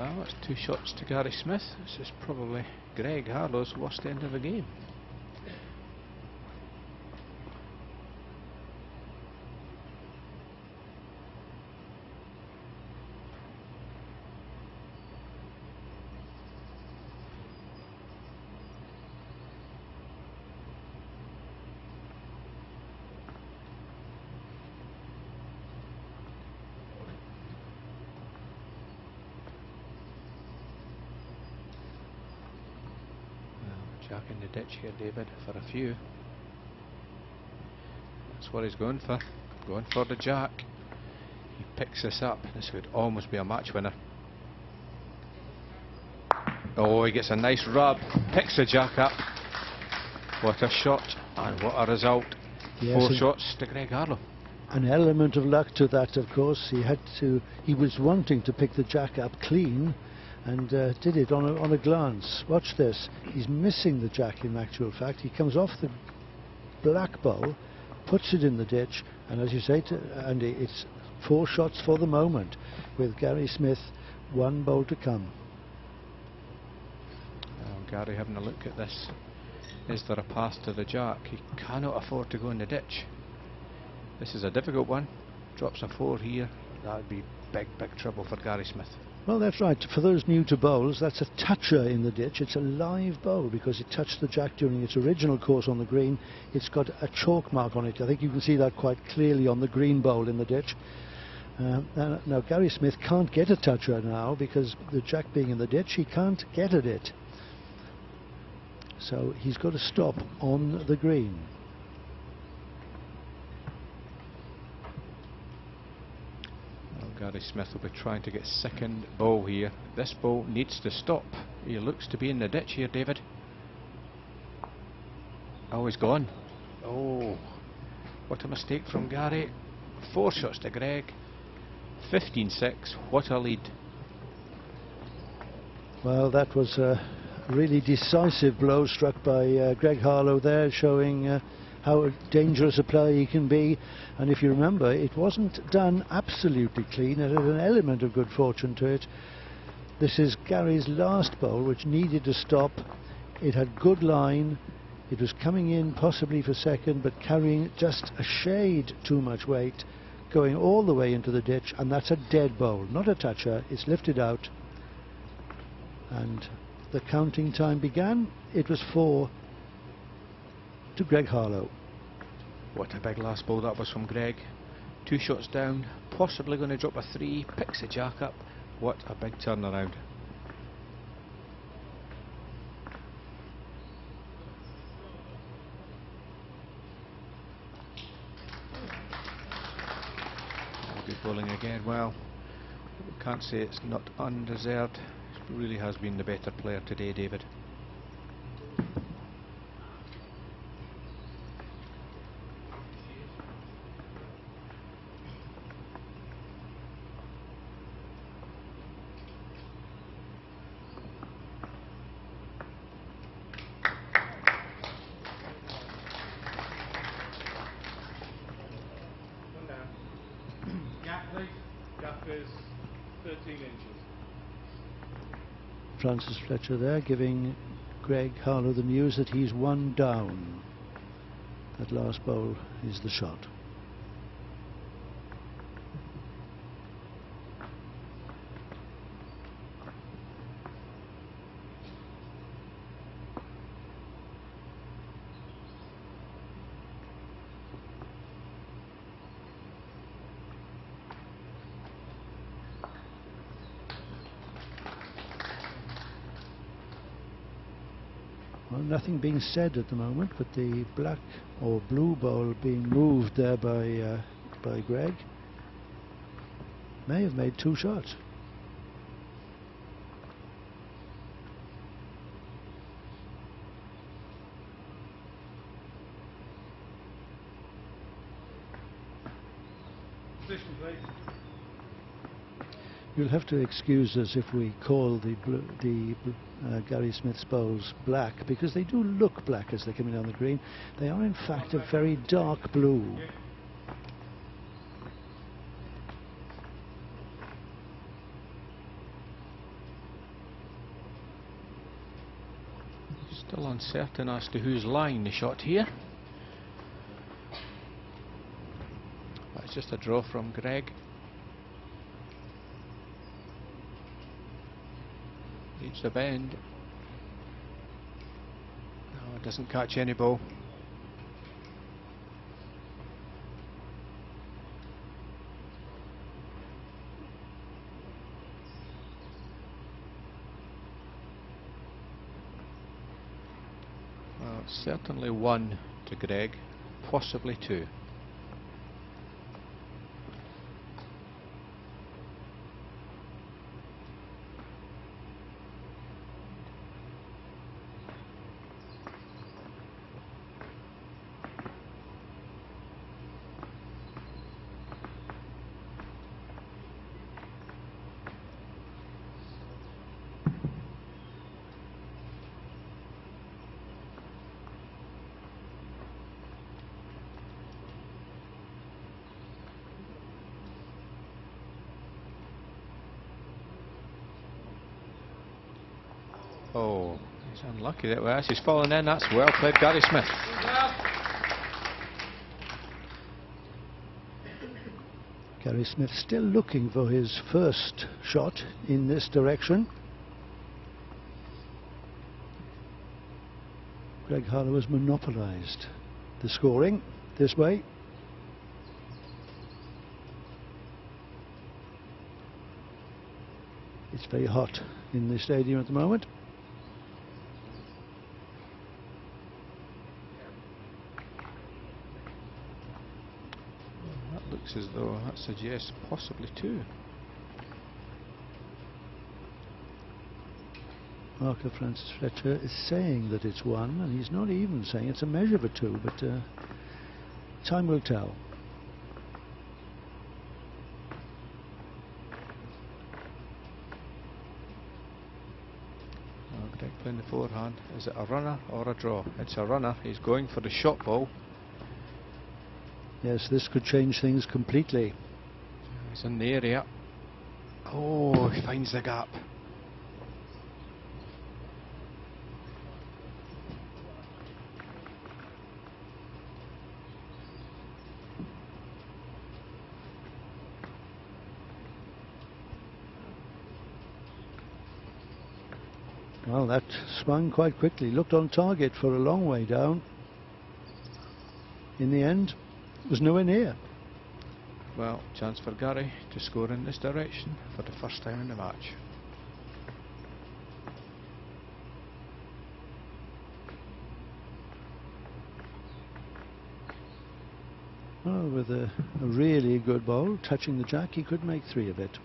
Well, it's 2 shots to Gary Smith. This is probably Greg Harlow's worst end of the game. Jack in the ditch here, David, for a few. That's what he's going for. Going for the jack. He picks this up. This would almost be a match winner. Oh, he gets a nice rub. Picks the jack up. What a shot and what a result. Yes, 4 shots to Greg Harlow. An element of luck to that, of course. He was wanting to pick the jack up clean, and did it on a glance. Watch this. He's missing the jack in actual fact. He comes off the black bowl, puts it in the ditch, and as you say, Andy, it's 4 shots for the moment, with Gary Smith 1 bowl to come. Gary having a look at this. Is there a path to the jack? He cannot afford to go in the ditch. This is a difficult one. Drops a 4 here. That would be big trouble for Gary Smith. Well, that's right. For those new to bowls, that's a toucher in the ditch. It's a live bowl because it touched the jack during its original course on the green. It's got a chalk mark on it. I think you can see that quite clearly on the green bowl in the ditch. Now Gary Smith can't get a toucher now because the jack being in the ditch, he can't get at it. So he's got to stop on the green. Gary Smith will be trying to get second ball here. This ball needs to stop. He looks to be in the ditch here, David. Oh, he's gone. Oh, what a mistake from Gary. 4 shots to Greg. 15-6. What a lead. Well, that was a really decisive blow struck by Greg Harlow there, showing how dangerous a player he can be. And if you remember, it wasn't done absolutely clean. It had an element of good fortune to it. This is Gary's last bowl, which needed to stop. It had good line. It was coming in possibly for second, but carrying just a shade too much weight, going all the way into the ditch, and that's a dead bowl, not a toucher. It's lifted out, and the counting time began. It was 4 to Greg Harlow. What a big last ball that was from Greg. 2 shots down, possibly going to drop a 3, picks the jack up. What a big turnaround. Good bowling again. Well, we can't say it's not undeserved. He really has been the better player today, David. Gap is 13 inches. Francis Fletcher there giving Greg Harlow the news that he's 1 down. That last bowl is the shot. Well, nothing being said at the moment, but the black or blue ball being moved there by Greg may have made 2 shots. Position, please. You'll have to excuse us if we call the Gary Smith's bowls black, because they do look black as they're coming down the green. They are in fact a very dark blue. Still uncertain as to who's lying the shot here. But it's just a draw from Greg. Leads the bend. No, it doesn't catch any ball. Well, certainly one to Greg, possibly two. Oh, he's unlucky that way. As he's fallen in, that's well played, Gary Smith. Gary Smith still looking for his first shot in this direction. Greg Harlow has monopolised the scoring this way. It's very hot in the stadium at the moment. Well, that looks as though that suggests possibly two. Marker Francis Fletcher is saying that it's one, and he's not even saying it's a measure for two, but time will tell. Greg playing the forehand. Is it a runner or a draw? It's a runner. He's going for the shot ball. Yes, this could change things completely. He's in the area. Oh, he finds the gap. Well, that swung quite quickly. Looked on target for a long way down. In the end, it was nowhere near. Well, chance for Gary to score in this direction for the first time in the match. Well, with a really good ball, touching the jack, he could make three of it.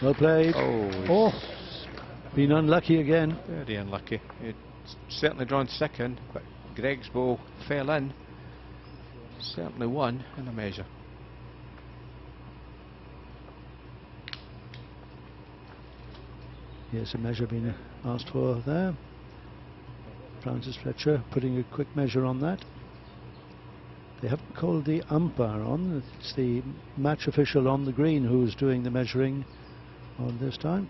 Well played. Oh, been unlucky again. Very unlucky. He'd certainly drawn second, but Greg's ball fell in. Certainly one in a measure. Here's a measure being asked for there. Francis Fletcher putting a quick measure on that. They haven't called the umpire on. It's the match official on the green who's doing the measuring on this time.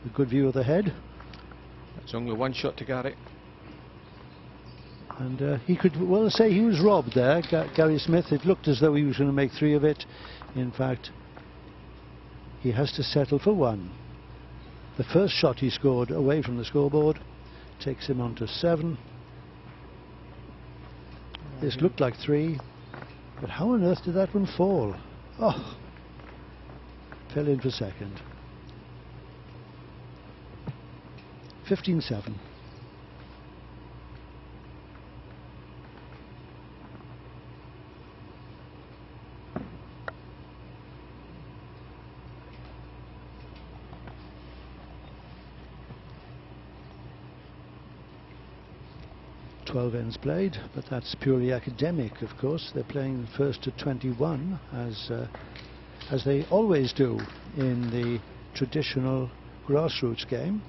A good view of the head. That's only one shot to Gary. And he could well say he was robbed there, Gary Smith. It looked as though he was going to make three of it. In fact, he has to settle for one. The first shot he scored away from the scoreboard takes him on to 7. This looked like 3, but how on earth did that one fall? Oh, fell in for second. 15-7. Ends played, but that's purely academic, of course. They're playing first to 21 as they always do in the traditional grassroots game.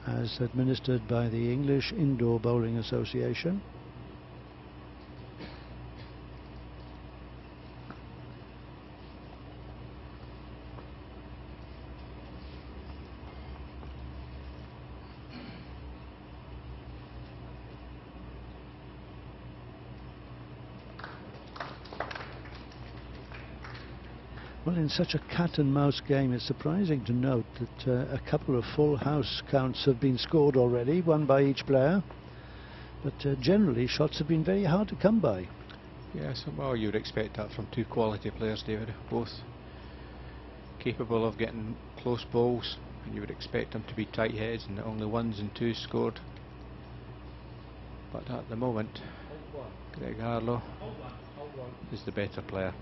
as administered by the English Indoor Bowling Association. Well, in such a cat and mouse game, it's surprising to note that a couple of full house counts have been scored already, one by each player, but generally shots have been very hard to come by. Yes, well, you would expect that from two quality players, David, both capable of getting close bowls, and you would expect them to be tight heads, and only ones and twos scored. But at the moment, Greg Harlow is the better player.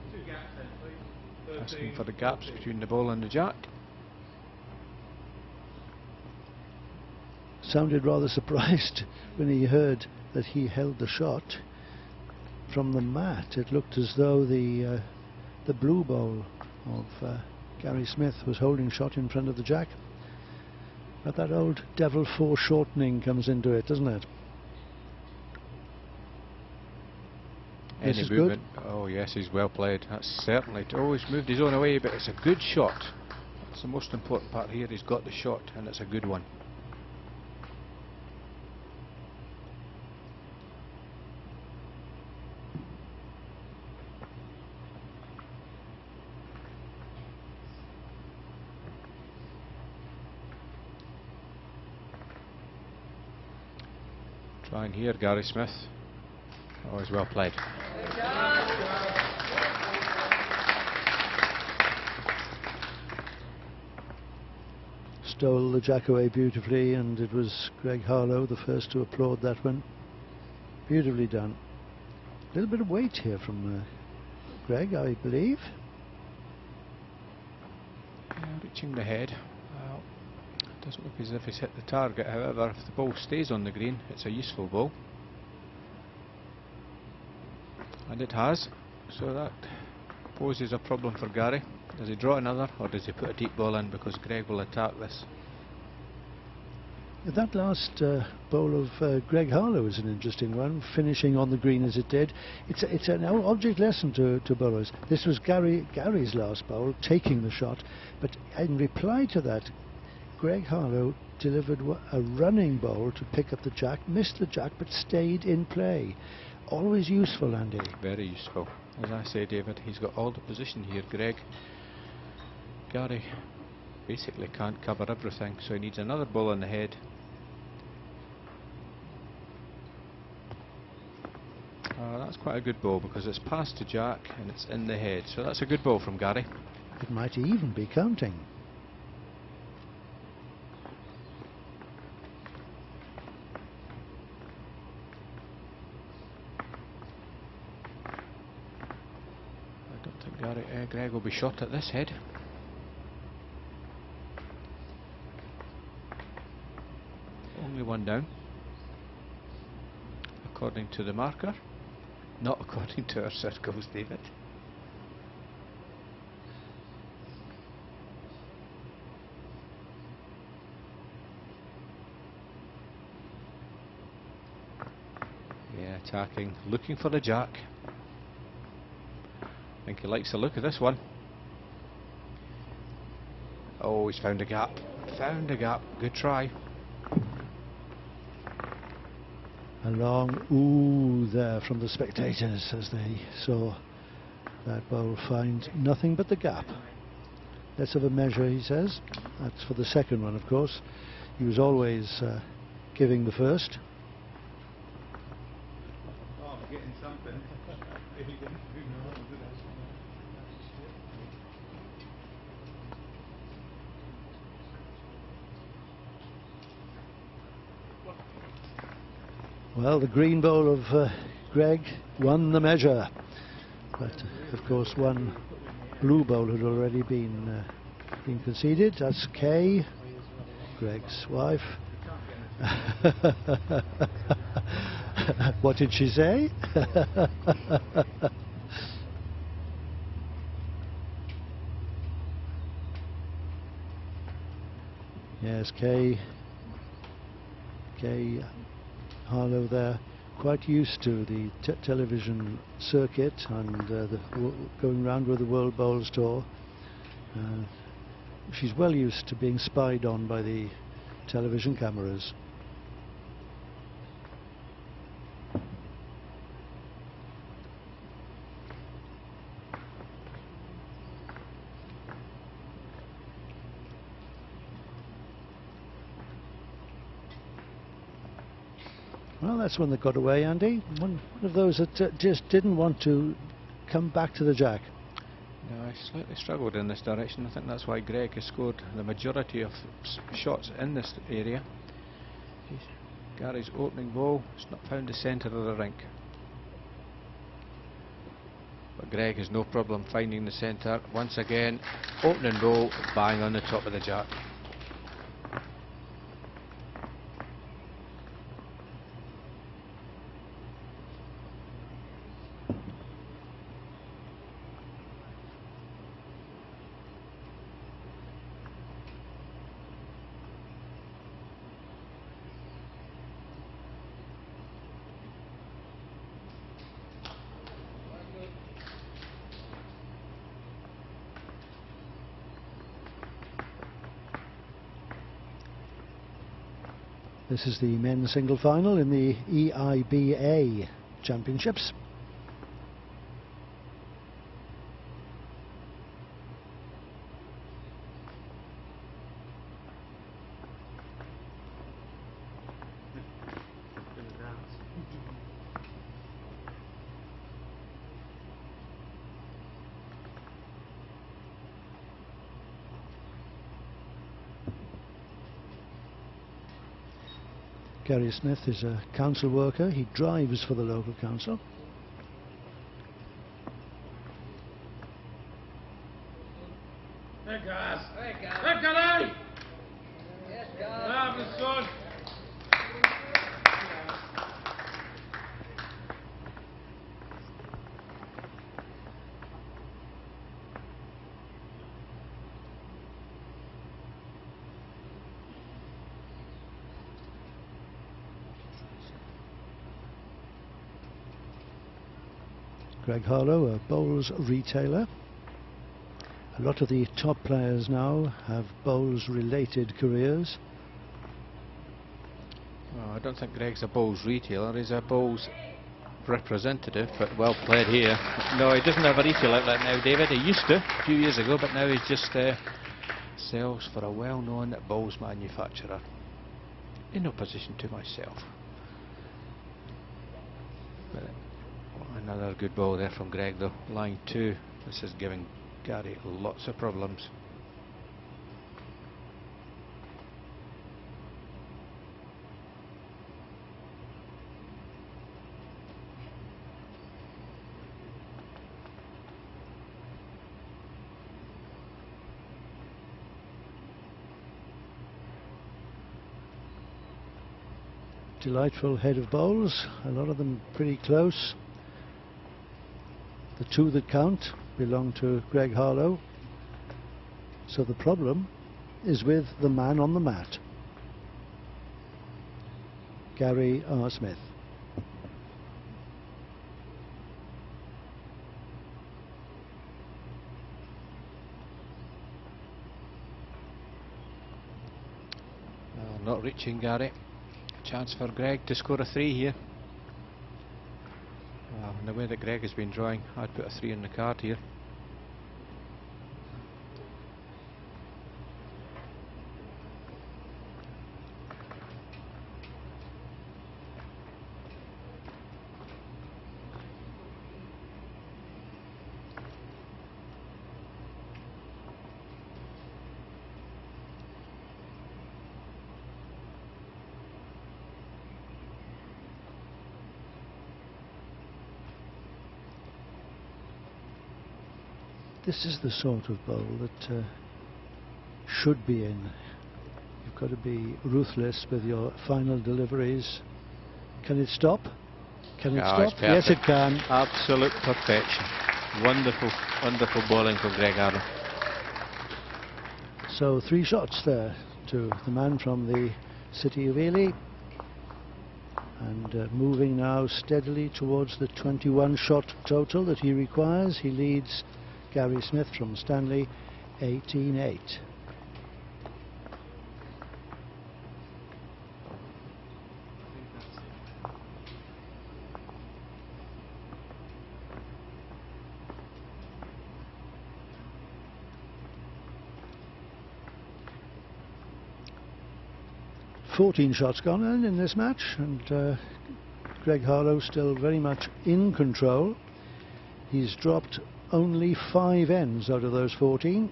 Asking for the gaps between the ball and the jack. Sounded rather surprised when he heard that he held the shot from the mat. It looked as though the blue bowl of Gary Smith was holding shot in front of the jack. But that old devil foreshortening comes into it, doesn't it? This Any is movement? good. Oh yes, he's well played. That's certainly. Oh, he's moved his own away, but it's a good shot. That's the most important part here. He's got the shot, and it's a good one. Trying here, Gary Smith. Oh, he's well played. Stole the jack away beautifully, and it was Greg Harlow the first to applaud that one. Beautifully done. A little bit of weight here from Greg, I believe. Yeah, reaching the head. Well, it doesn't look as if he's hit the target. However, if the ball stays on the green, it's a useful ball. And it has, so that poses a problem for Gary. Does he draw another, or does he put a deep ball in, because Greg will attack this? That last bowl of Greg Harlow is an interesting one, finishing on the green as it did. It's an object lesson to bowlers. This was Gary's last bowl, taking the shot, but in reply to that, Greg Harlow delivered a running bowl to pick up the jack, missed the jack, but stayed in play. Always useful, Andy. Very useful. As I say, David, he's got all the position here, Greg. Gary basically can't cover everything, so he needs another ball on the head. That's quite a good ball, because it's past the jack and it's in the head, so that's a good ball from Gary. It might even be counting. I don't think Greg will be shot at this head. Only one down, according to the marker, not according to our circles, David. Yeah, attacking, looking for the jack. I think he likes the look of this one. Oh, he's found a gap. Found a gap. Good try. A long ooh there from the spectators as they saw that bowl find nothing but the gap. Less of a measure, he says. That's for the second one, of course. He was always giving the first. Oh, I'm getting something. Well, the green bowl of Greg won the measure, but of course one blue bowl had already been conceded. That's Kay, Greg's wife. What did she say? Yes, Kay Gay Harlow there, quite used to the television circuit and going round with the World Bowls Tour. She's well used to being spied on by the television cameras. Well, that's one that got away, Andy. One of those that just didn't want to come back to the jack. No, I slightly struggled in this direction. I think that's why Greg has scored the majority of shots in this area. Gary's opening ball has not found the centre of the rink. But Greg has no problem finding the centre. Once again, opening ball, bang on the top of the jack. This is the men's single final in the EIBA Championships. Gary Smith is a council worker. He drives for the local council. Hey guys! Hey guys! Hey Gary! Yes, guys! Have the sun! Greg Harlow, a bowls retailer. A lot of the top players now have bowls related careers. Well, I don't think Greg's a bowls retailer, he's a bowls representative, but well played here. No, he doesn't have a retail outlet now, David. He used to a few years ago, but now he just sells for a well-known bowls manufacturer. In opposition to myself. But another good ball there from Greg though. Line 2. This is giving Gary lots of problems. Delightful head of bowls, a lot of them pretty close. The two that count belong to Greg Harlow. So the problem is with the man on the mat, Gary R. Smith. Not reaching Gary. Chance for Greg to score a 3 here. And the way that Greg has been drawing, I'd put a 3 in the card here. This is the sort of bowl that should be in. You've got to be ruthless with your final deliveries. Can it stop? Can it stop? Yes, it can. Absolute perfection. Wonderful, wonderful bowling from Greg Harlow. So 3 shots there to the man from the city of Ely. And moving now steadily towards the 21 shot total that he requires. He leads Gary Smith from Stanley 18-8. "14 shots gone in this match, and Greg Harlow still very much in control. He's dropped only 5 ends out of those 14.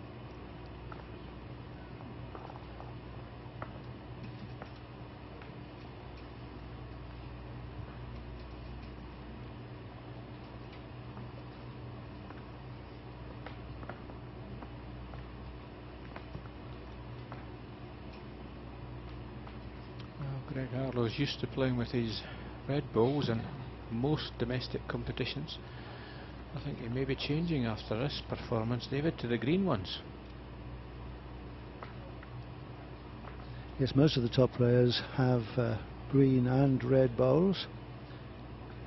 Greg Harlow's used to playing with his red balls in most domestic competitions. I think he may be changing after this performance, David, to the green ones. Yes, most of the top players have green and red bowls,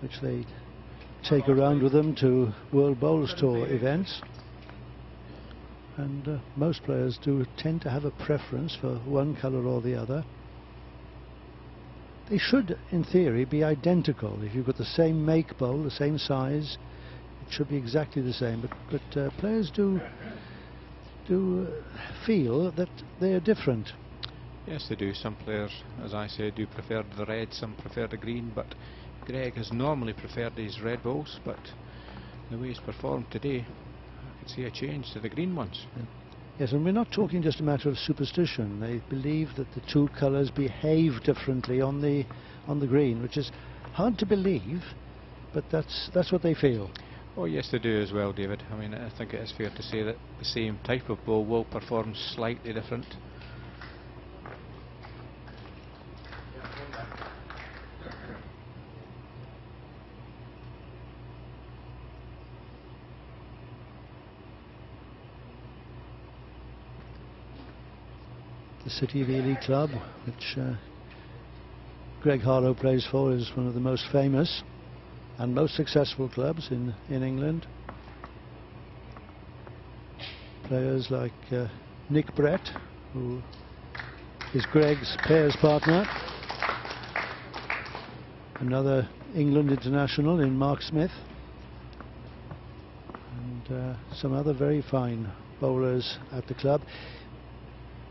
which they take around with them to World Bowls Tour events. And most players do tend to have a preference for one colour or the other. They should, in theory, be identical. If you've got the same make bowl, the same size, it should be exactly the same. But players do feel that they are different. Yes, they do. Some players, as I say, do prefer the red, some prefer the green, but Greg has normally preferred these red balls, but the way he's performed today, I could see a change to the green ones. Yeah. Yes, and we're not talking just a matter of superstition. They believe that the two colours behave differently on the green, which is hard to believe, but that's what they feel. Oh yes, they do as well, David. I mean, I think it is fair to say that the same type of ball will perform slightly different. The City of Ely club, which Greg Harlow plays for, is one of the most famous and most successful clubs in England. Players like Nick Brett, who is Greg's pairs partner, another England international in Mark Smith, and some other very fine bowlers at the club.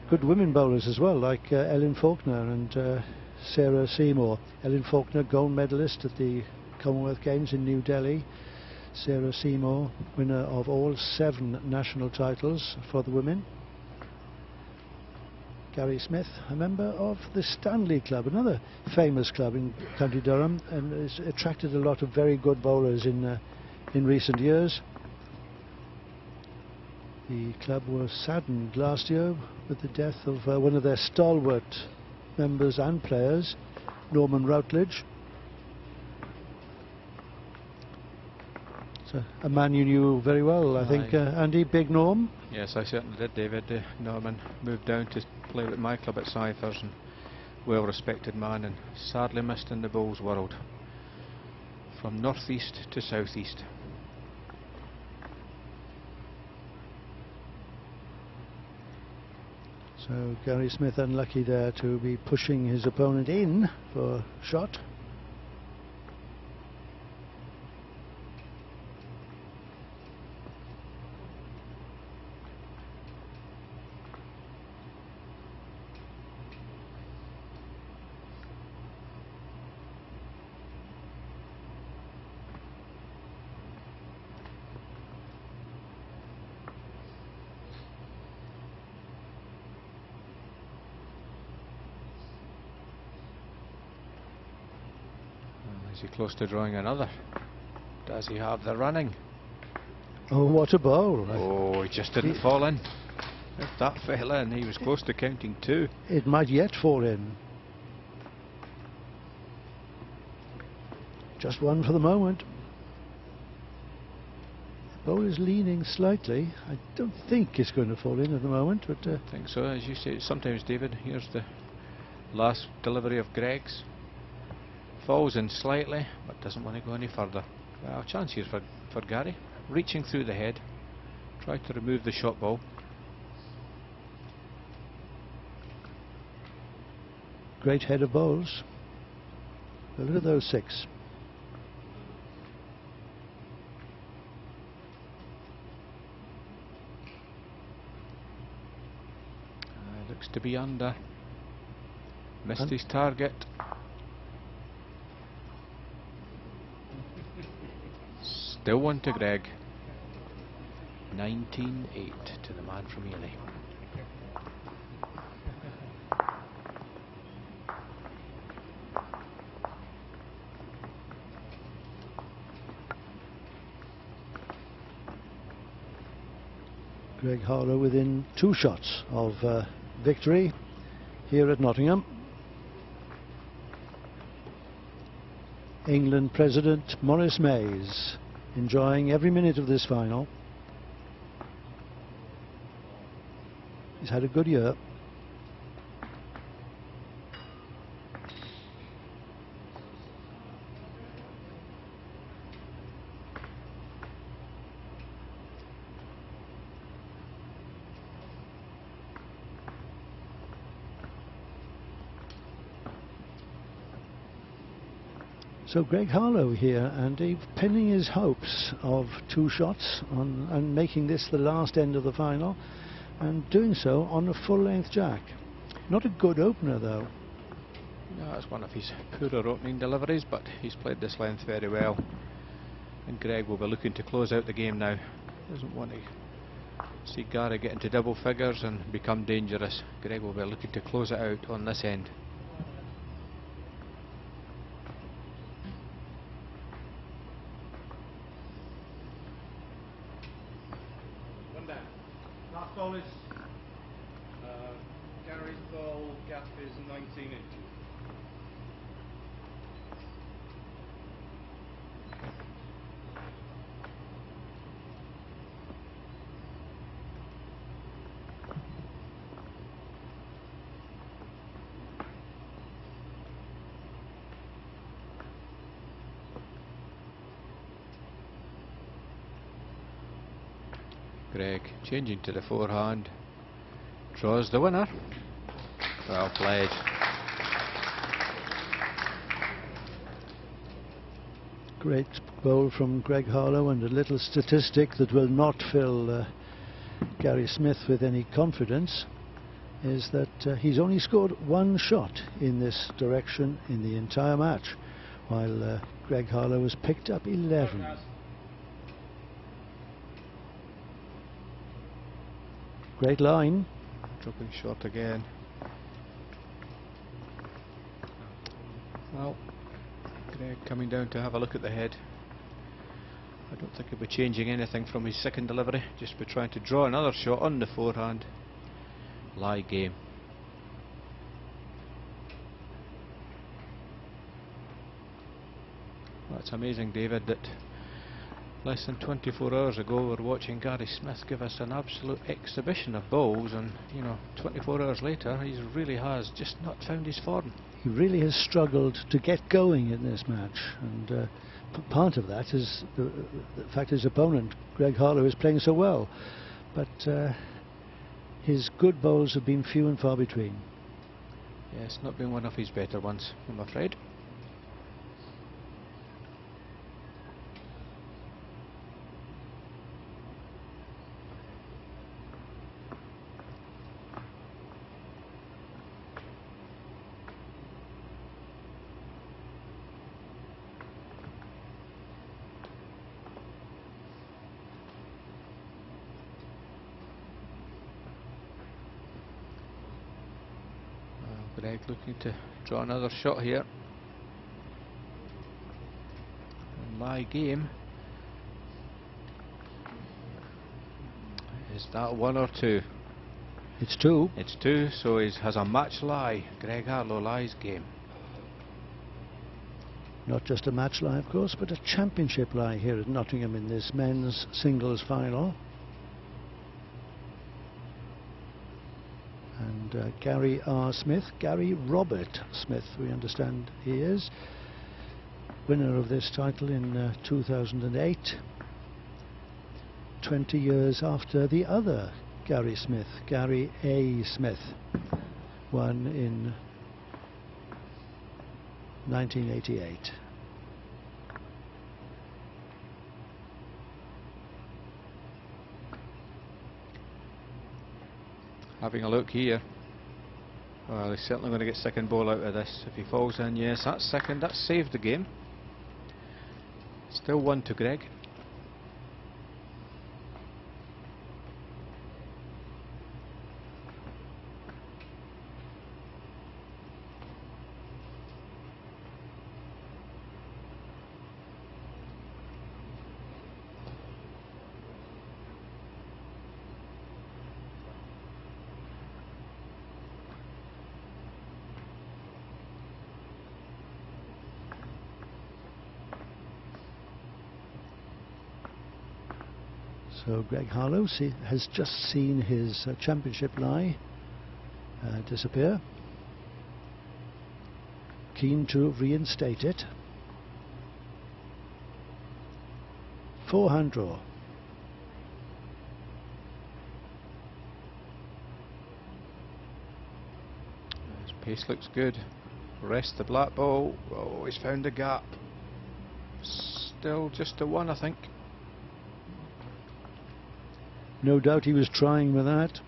Good women bowlers as well, like Ellen Faulkner and Sarah Seymour. Ellen Faulkner, gold medalist at the Commonwealth Games in New Delhi. Sarah Seymour, winner of all 7 national titles for the women. Gary Smith, a member of the Stanley Club, another famous club in County Durham, and has attracted a lot of very good bowlers in recent years. The club was saddened last year with the death of one of their stalwart members and players, Norman Routledge. So a man you knew very well, I think, Andy, Big Norm. Yes, I certainly did, David. Norman moved down to play with my club at Cyphers, and well-respected man, and sadly missed in the bowls world. From northeast to southeast. So Gary Smith unlucky there to be pushing his opponent in for a shot. Is he close to drawing another? Does he have the running? Oh, what a bowl. Oh, he just didn't fall in. If that fell in, he was close to counting 2. It might yet fall in. Just one for the moment. The bowl is leaning slightly. I don't think it's going to fall in at the moment, but I think so. As you say, sometimes, David, here's the last delivery of Greg's. falls in slightly, but doesn't want to go any further. Well, chance here for Gary. Reaching through the head. Try to remove the shot ball. Great head of bowls. But look at those 6. Looks to be under. Missed his target. Still one to Greg. 19-8 to the man from Ely. Greg Harlow within 2 shots of victory here at Nottingham. England President Maurice Mays enjoying every minute of this final. He's had a good year. So Greg Harlow here, and pinning his hopes of 2 shots on, and making this the last end of the final, and doing so on a full-length jack. Not a good opener though. No, it's one of his poorer opening deliveries, but he's played this length very well. And Greg will be looking to close out the game now. Doesn't want to see Gary get into double figures and become dangerous. Greg will be looking to close it out on this end. Last ball is Gary's ball gap is 19 inches. Greg changing to the forehand, draws the winner. Well played. Great bowl from Greg Harlow, and a little statistic that will not fill Gary Smith with any confidence is that he's only scored 1 shot in this direction in the entire match, while Greg Harlow has picked up 11. Great line. Dropping short again. Well, Greg coming down to have a look at the head. I don't think he'll be changing anything from his second delivery, just be trying to draw another shot on the forehand. Lie game. That's amazing, David, that less than 24 hours ago we were watching Gary Smith give us an absolute exhibition of bowls, and 24 hours later he really has just not found his form. He really has struggled to get going in this match, and part of that is the fact his opponent Greg Harlow is playing so well, but his good bowls have been few and far between. Yes, not been one of his better ones, I'm afraid. Greg looking to draw another shot here. And my game, is that 1 or 2? It's 2. It's 2, so he has a match lie. Greg Harlow lies game. Not just a match lie, of course, but a championship lie here at Nottingham in this men's singles final. And Gary R. Smith, Gary Robert Smith, we understand he is, winner of this title in 2008, 20 years after the other Gary Smith, Gary A. Smith, won in 1988. Having a look here. Well, he's certainly going to get second ball out of this. If he falls in, yes, that's second. That's saved the game. Still 1 to Greg. So Greg Harlow has just seen his championship lie disappear. Keen to reinstate it. Forehand draw. His pace looks good. Rest the black ball. Oh, he's found a gap. Still just a 1, I think. No doubt he was trying with that.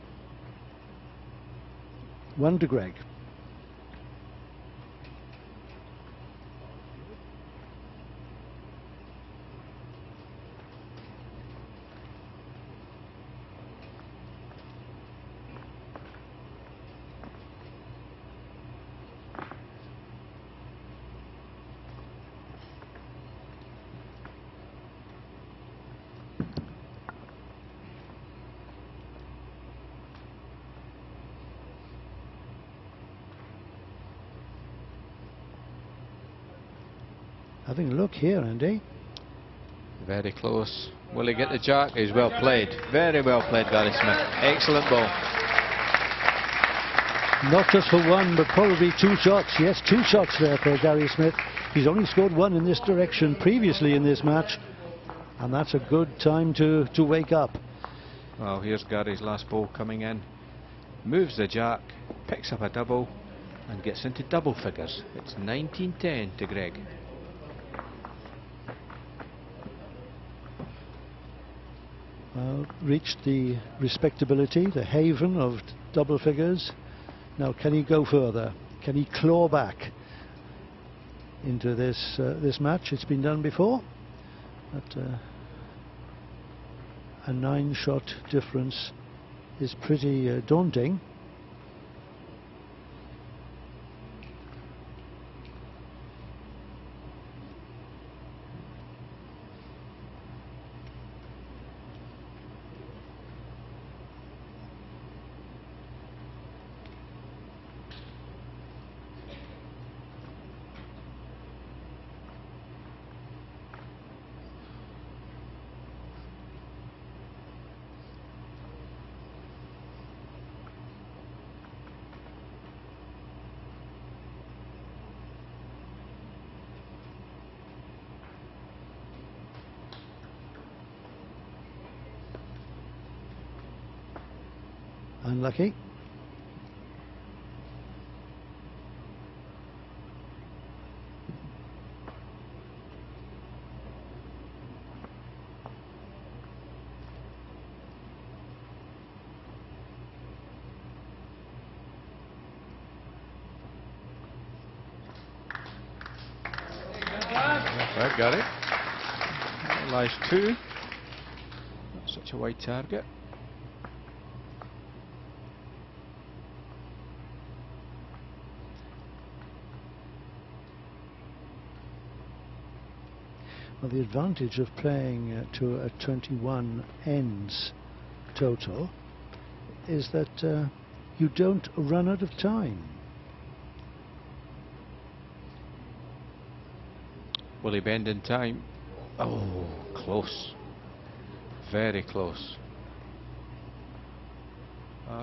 1 to Greg. Having a look here, Andy. Very close. Will he get the jack? He's well played. Very well played, Gary Smith. Excellent ball. Not just for 1, but probably 2 shots. Yes, 2 shots there for Gary Smith. He's only scored 1 in this direction previously in this match, and that's a good time to wake up. Well, here's Gary's last ball coming in. Moves the jack, picks up a double, and gets into double figures. It's 19-10 to Greg. Reached the respectability, the haven of double figures. Now, can he go further? Can he claw back into this this match? It's been done before, but a 9-shot difference is pretty daunting. Unlucky. Right, got it. Lies 2. Not such a wide target. Well, the advantage of playing to a 21 ends total is that you don't run out of time. Will he bend in time? Oh, close. Very close.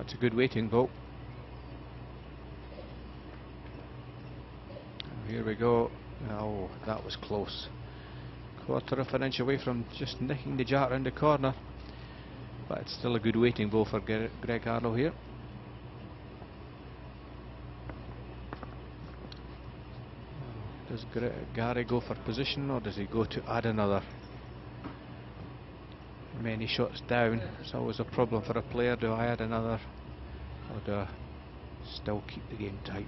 It's a good waiting vote. Here we go. Oh, that was close. Quarter of an inch away from just nicking the Jack round the corner. But it's still a good waiting ball for Greg Harlow here. Does Gary go for position, or does he go to add another? Many shots down, it's always a problem for a player. Do I add another, or do I still keep the game tight?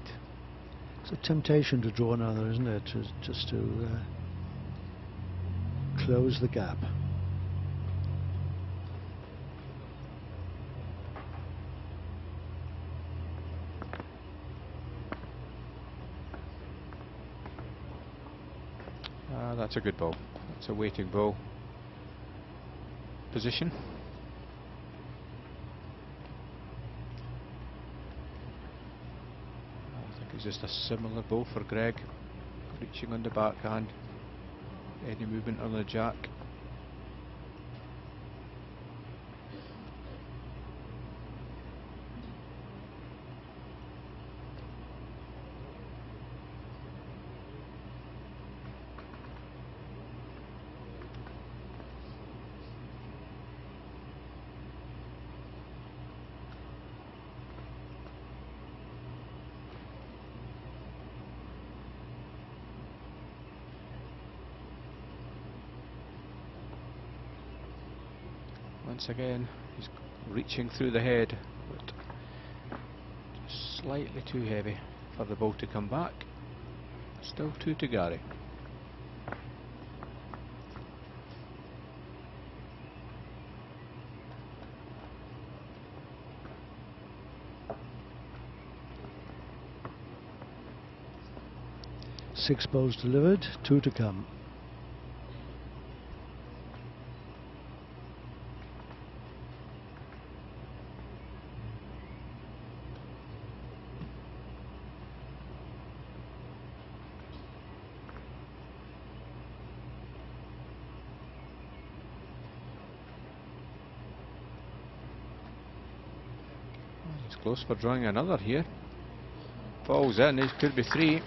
It's a temptation to draw another, isn't it? Just to close the gap. That's a good ball. That's a waiting ball. Position. I think it's just a similar ball for Greg. Reaching on the backhand. Any movement on the Jack. Once again, he's reaching through the head, but just slightly too heavy for the ball to come back. Still 2 to Gary. Six balls delivered, 2 to come. He's close for drawing another here. Falls in, it could be 3.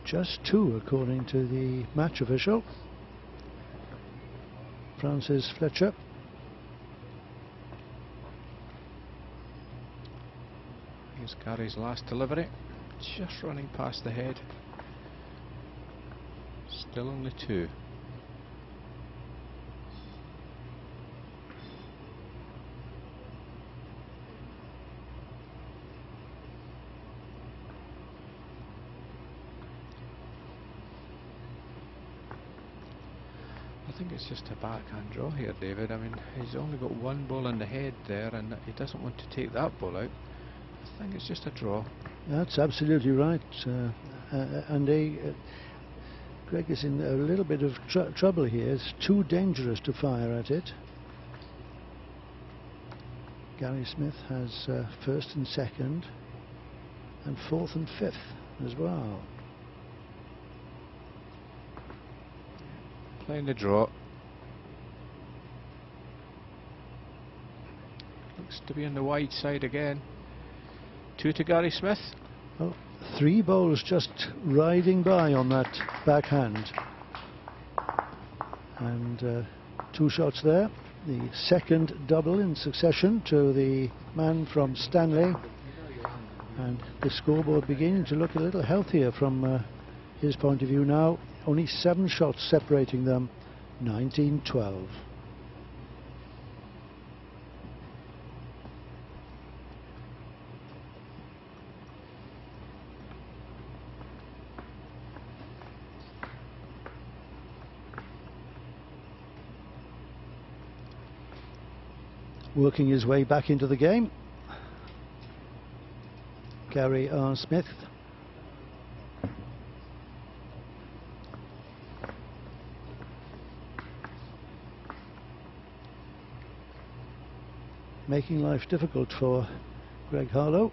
Just 2 according to the match official, Francis Fletcher. Here's Gary's last delivery, just running past the head. Still only 2. I think it's just a backhand draw here, David. I mean, he's only got 1 ball in the head there, and he doesn't want to take that ball out. I think it's just a draw. That's absolutely right, and Greg is in a little bit of trouble here. It's too dangerous to fire at it. Gary Smith has 1st and 2nd, and 4th and 5th as well. Playing the draw. Looks to be on the wide side again. 2 to Gary Smith. Oh, 3 balls just riding by on that backhand. And 2 shots there. The 2nd double in succession to the man from Stanley. And the scoreboard beginning to look a little healthier from his point of view now. Only 7 shots separating them, 19-12. Working his way back into the game, Gary R. Smith. Making life difficult for Greg Harlow,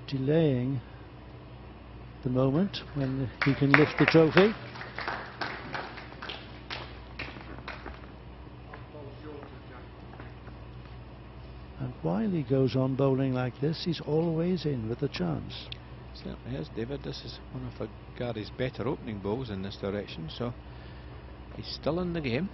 delaying the moment when he can lift the trophy. And while he goes on bowling like this, he's always in with a chance. Certainly is, David. This is one of Gary's better opening bowls in this direction, so he's still in the game.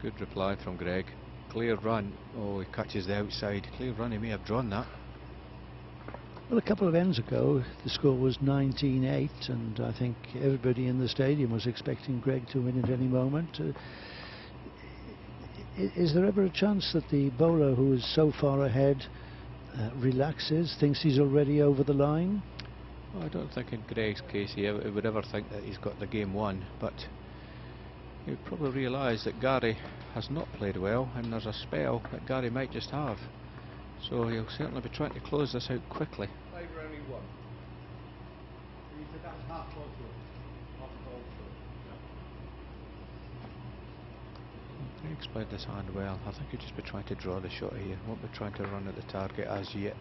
Good reply from Greg. Clear run. Oh, he catches the outside. Clear run, he may have drawn that. Well, a couple of ends ago, the score was 19-8, and I think everybody in the stadium was expecting Greg to win at any moment. Is there ever a chance that the bowler who is so far ahead relaxes, thinks he's already over the line? Well, I don't think in Greg's case he would ever think that he's got the game won, but he would probably realise that Gary has not played well, and there's a spell that Gary might just have. So he'll certainly be trying to close this out quickly. Favour only one. He said that's half ball short. Half ball short. Greg's played this hand well. I think he'll just be trying to draw the shot here. Won't be trying to run at the target as yet.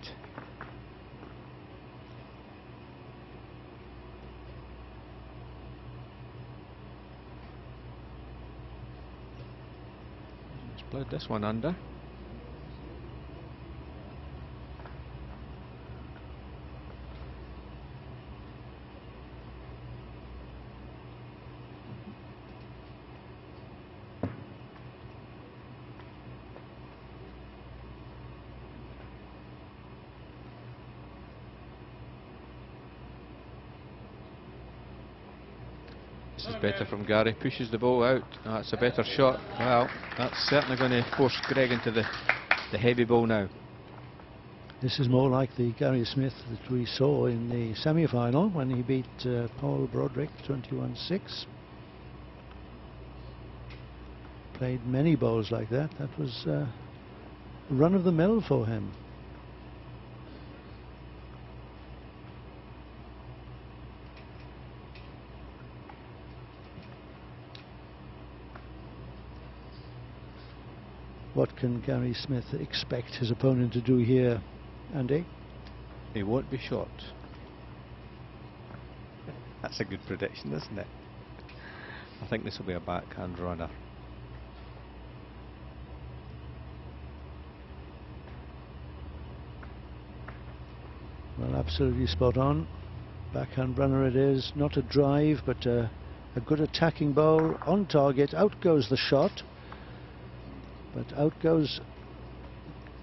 He's played this one under. This is better from Gary, pushes the ball out. That's a better shot. Well, that's certainly going to force Greg into the heavy ball now. This is more like the Gary Smith that we saw in the semi-final when he beat Paul Broderick 21-6. Played many bowls like that. That was run of the mill for him. What can Gary Smith expect his opponent to do here, Andy? He won't be short. That's a good prediction, isn't it? I think this will be a backhand runner. Well, absolutely spot on. Backhand runner it is. Not a drive, but a good attacking bowl on target. Out goes the shot. But out goes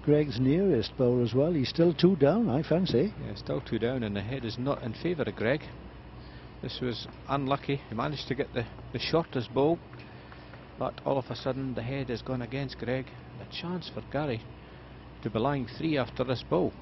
Greg's nearest bowl as well. He's still 2 down, I fancy. Yeah, still 2 down, and the head is not in favour of Greg. This was unlucky. He managed to get the shortest bowl, but all of a sudden the head has gone against Greg. A chance for Gary to be lying 3 after this bowl.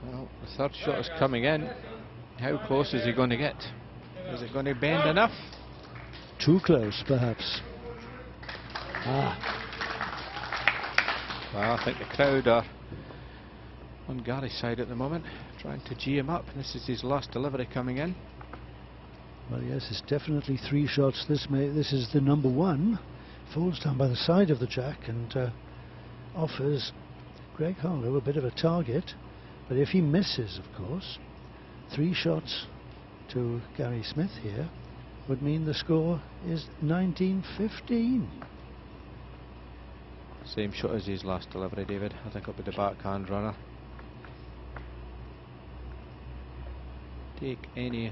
Well, the third shot is coming in. How close is he going to get? Is it going to bend enough? Too close, perhaps. Well, I think the crowd are on Gary's side at the moment, trying to gee him up. This is his last delivery coming in. Well, yes, it's definitely 3 shots. This is the number 1. Falls down by the side of the jack and offers Greg Harlow a bit of a target. But if he misses, of course, 3 shots to Gary Smith here would mean the score is 19-15. Same shot as his last delivery, David. I think it'll be the backhand runner. Take any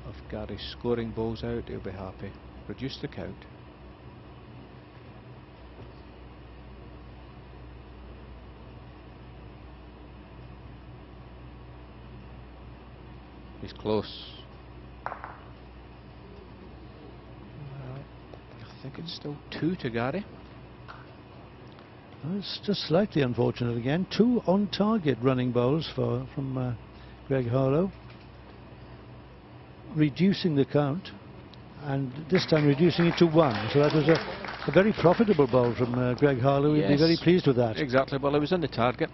of Gary's scoring balls out, he'll be happy. Reduce the count. He's close. Well, I think it's still 2 to Gary. Well, it's just slightly unfortunate again. 2 on-target running bowls from Greg Harlow, reducing the count, and this time reducing it to 1. So that was A very profitable bowl from Greg Harlow. He'd be very pleased with that. Exactly. Well, it was on the target.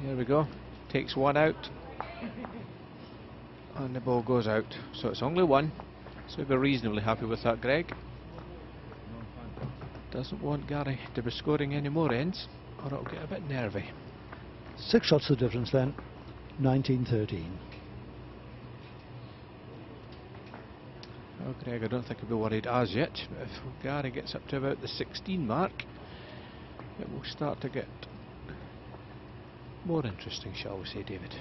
Here we go. Takes one out. And the ball goes out. So it's only one. So we're reasonably happy with that, Greg. Doesn't want Gary to be scoring any more ends, or it'll get a bit nervy. 6 shots the difference then. 19-13. Well, Greg, I don't think he'll be worried as yet. But if Gary gets up to about the 16 mark, it will start to get more interesting, shall we say, David?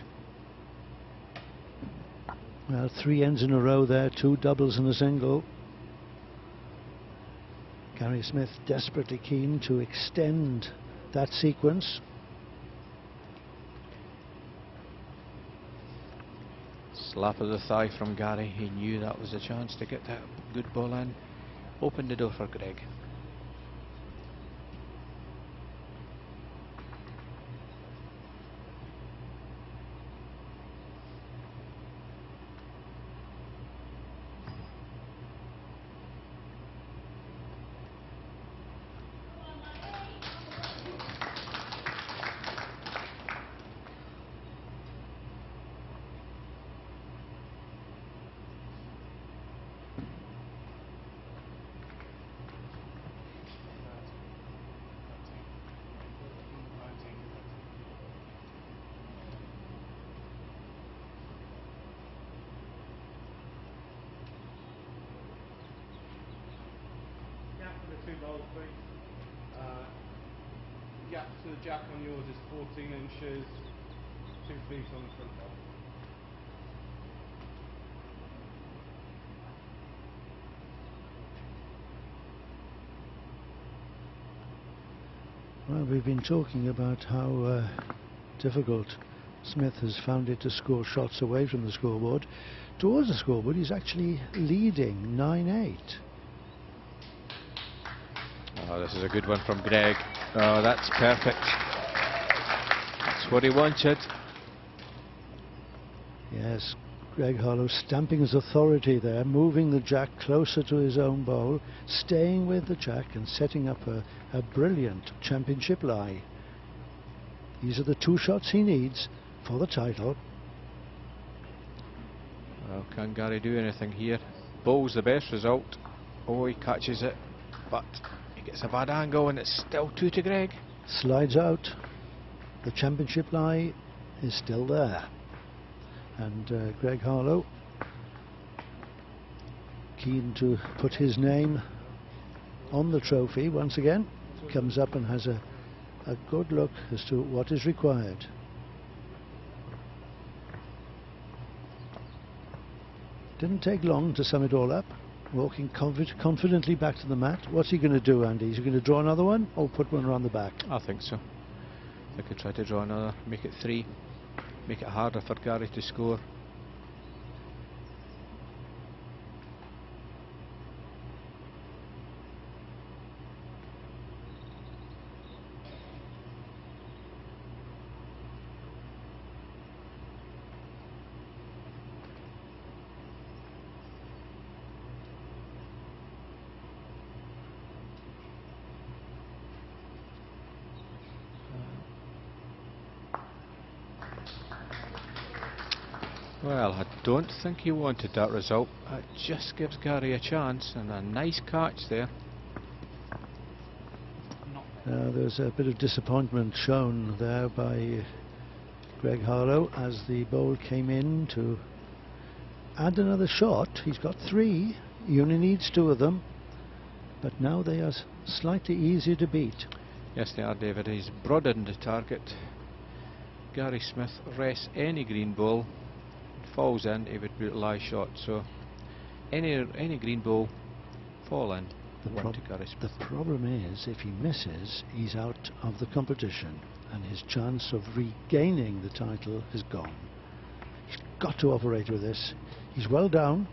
Well, 3 ends in a row there, 2 doubles and a single. Gary Smith desperately keen to extend that sequence. Slap of the thigh from Gary. He knew that was a chance to get that good ball in. Opened the door for Greg. Gap to the jack on yours is 14 inches, 2 feet on the front ball. Well, we've been talking about how difficult Smith has found it to score shots away from the scoreboard. Towards the scoreboard, he's actually leading 9-8. Oh, this is a good one from Greg. Oh, that's perfect. That's what he wanted. Yes, Greg Harlow stamping his authority there, moving the jack closer to his own bowl, staying with the jack and setting up a brilliant championship lie. These are the 2 shots he needs for the title. Well, can Gary do anything here? Bowl's the best result. Oh, he catches it, but he gets a bad angle and it's still 2 to Greg. Slides out. The championship lie is still there. And Greg Harlow, keen to put his name on the trophy once again, comes up and has a good look as to what is required. Didn't take long to sum it all up. Walking confidently back to the mat. What's he going to do, Andy? Is he going to draw another one or put one around the back? I think so. They could try to draw another, make it 3, make it harder for Gary to score. Well, I don't think he wanted that result. It just gives Gary a chance, and a nice catch there. There's a bit of disappointment shown there by Greg Harlow as the bowl came in to add another shot. He's got 3, he only needs 2 of them, but now they are slightly easier to beat. Yes, they are, David. He's broadened the target. Gary Smith rests any green ball, falls in, he would brutalize shot. So any green ball fall in. The problem is, if he misses, he's out of the competition, and his chance of regaining the title is gone. He's got to operate with this. He's well down.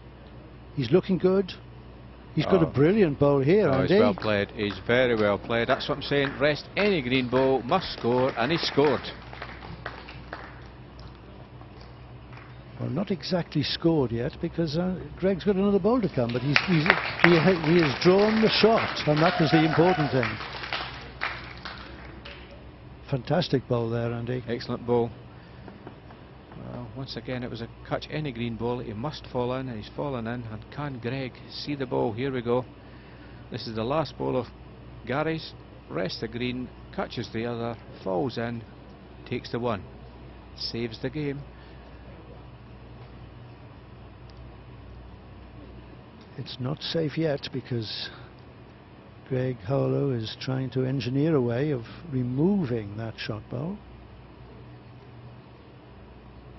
He's looking good. He's got a brilliant bowl here, Andy. He's well played. He's very well played. That's what I'm saying. Rest any green ball, must score, and he scored. Well, not exactly scored yet, because Greg's got another ball to come, but he has drawn the shot, and that was the important thing. Fantastic ball there, Andy. Excellent ball. Well, once again, it was a catch any green ball. He must fall in, and he's fallen in. And can Greg see the ball? Here we go. This is the last ball of Gary's. Rests the green, catches the other, falls in, takes the one, saves the game. It's not safe yet, because Greg Harlow is trying to engineer a way of removing that shot ball.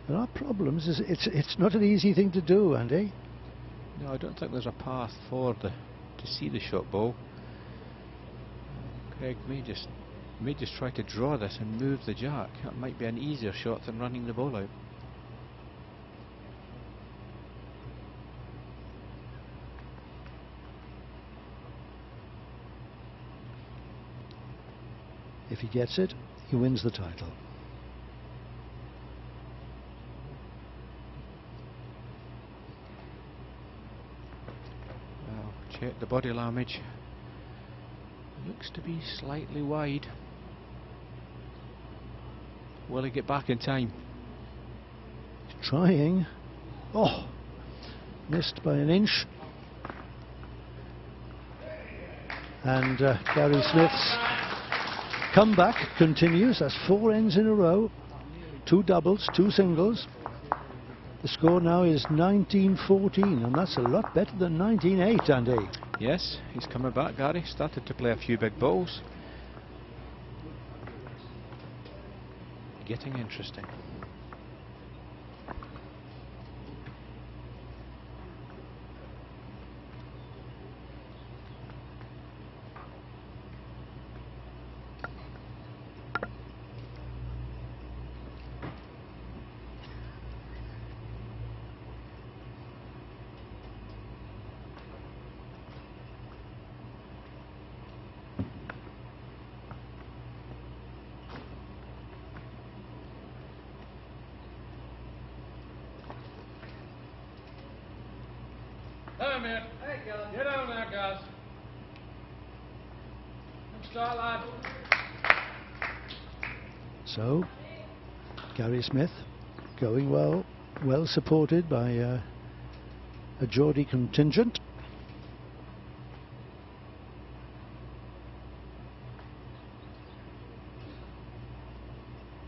There are problems. It's not an easy thing to do, Andy. No, I don't think there's a path for to see the shot ball. Greg may just try to draw this and move the jack. That might be an easier shot than running the ball out. If he gets it, he wins the title. Well, check the body language. Looks to be slightly wide. Will he get back in time? He's trying. Oh, missed by an inch. And Gary Smith's comeback continues. That's 4 ends in a row, 2 doubles, 2 singles. The score now is 19-14, and that's a lot better than 19-8, Andy. Yes, he's coming back, Gary. Started to play a few big balls. Getting interesting. Hey, man. Hey, guys. Get down there, guys. Good start, lad. So, Gary Smith going well supported by a Geordie contingent.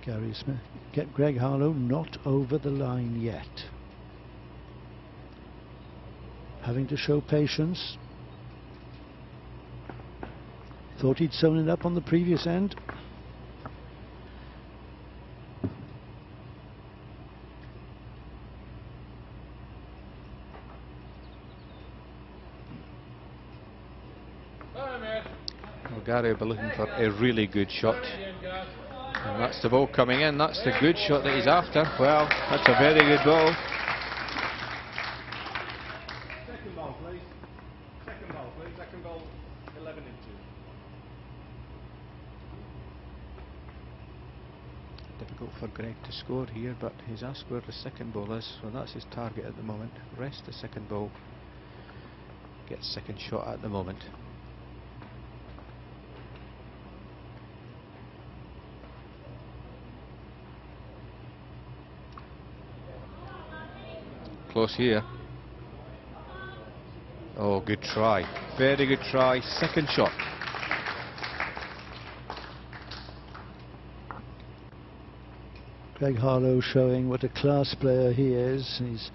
Gary Smith, Greg Harlow not over the line yet. Having to show patience. Thought he'd sewn it up on the previous end. Well, Gary will be looking for a really good shot. And that's the ball coming in. That's the good shot that he's after. Well, that's a very good ball. Second ball, please. Second ball, please. Second ball, 11 inches. Difficult for Greg to score here, but he's asked where the second ball is, so that's his target at the moment. Rest the second ball. Gets second shot at the moment. Close here. Oh, good try. Very good try. Second shot. Greg Harlow showing what a class player he is. He's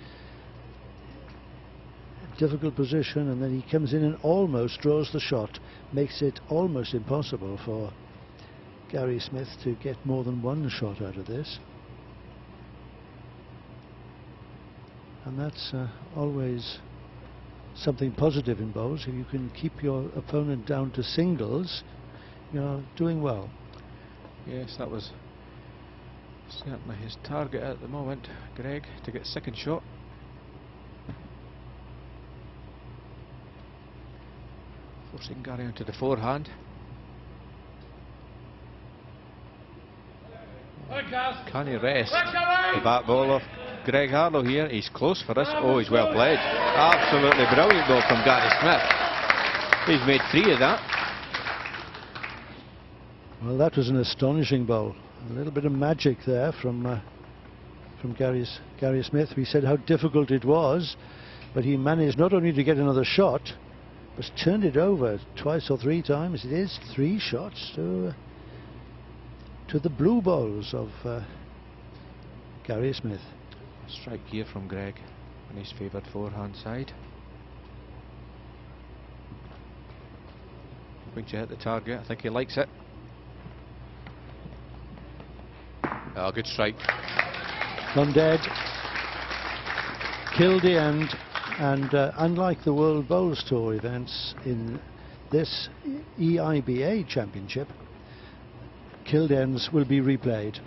in a difficult position, and then he comes in and almost draws the shot. Makes it almost impossible for Gary Smith to get more than one shot out of this. And that's always something positive in bowls. If you can keep your opponent down to singles, you're doing well. Yes, that was certainly his target at the moment, Greg, to get second shot. Forcing Gary onto the forehand. Can he rest the back bowler? Greg Harlow here. He's close for us. Oh, he's well played. Absolutely brilliant ball from Gary Smith. He's made 3 of that. Well, that was an astonishing bowl. A little bit of magic there from Gary Smith. We said how difficult it was, but he managed not only to get another shot, but turned it over twice or 3 times. It is 3 shots to the blue balls of Gary Smith. Strike here from Greg on his favoured forehand side. Going to hit the target. I think he likes it. Oh, good strike. Gone dead. Killed the end. And unlike the World Bowls Tour events, in this EIBA championship, killed ends will be replayed.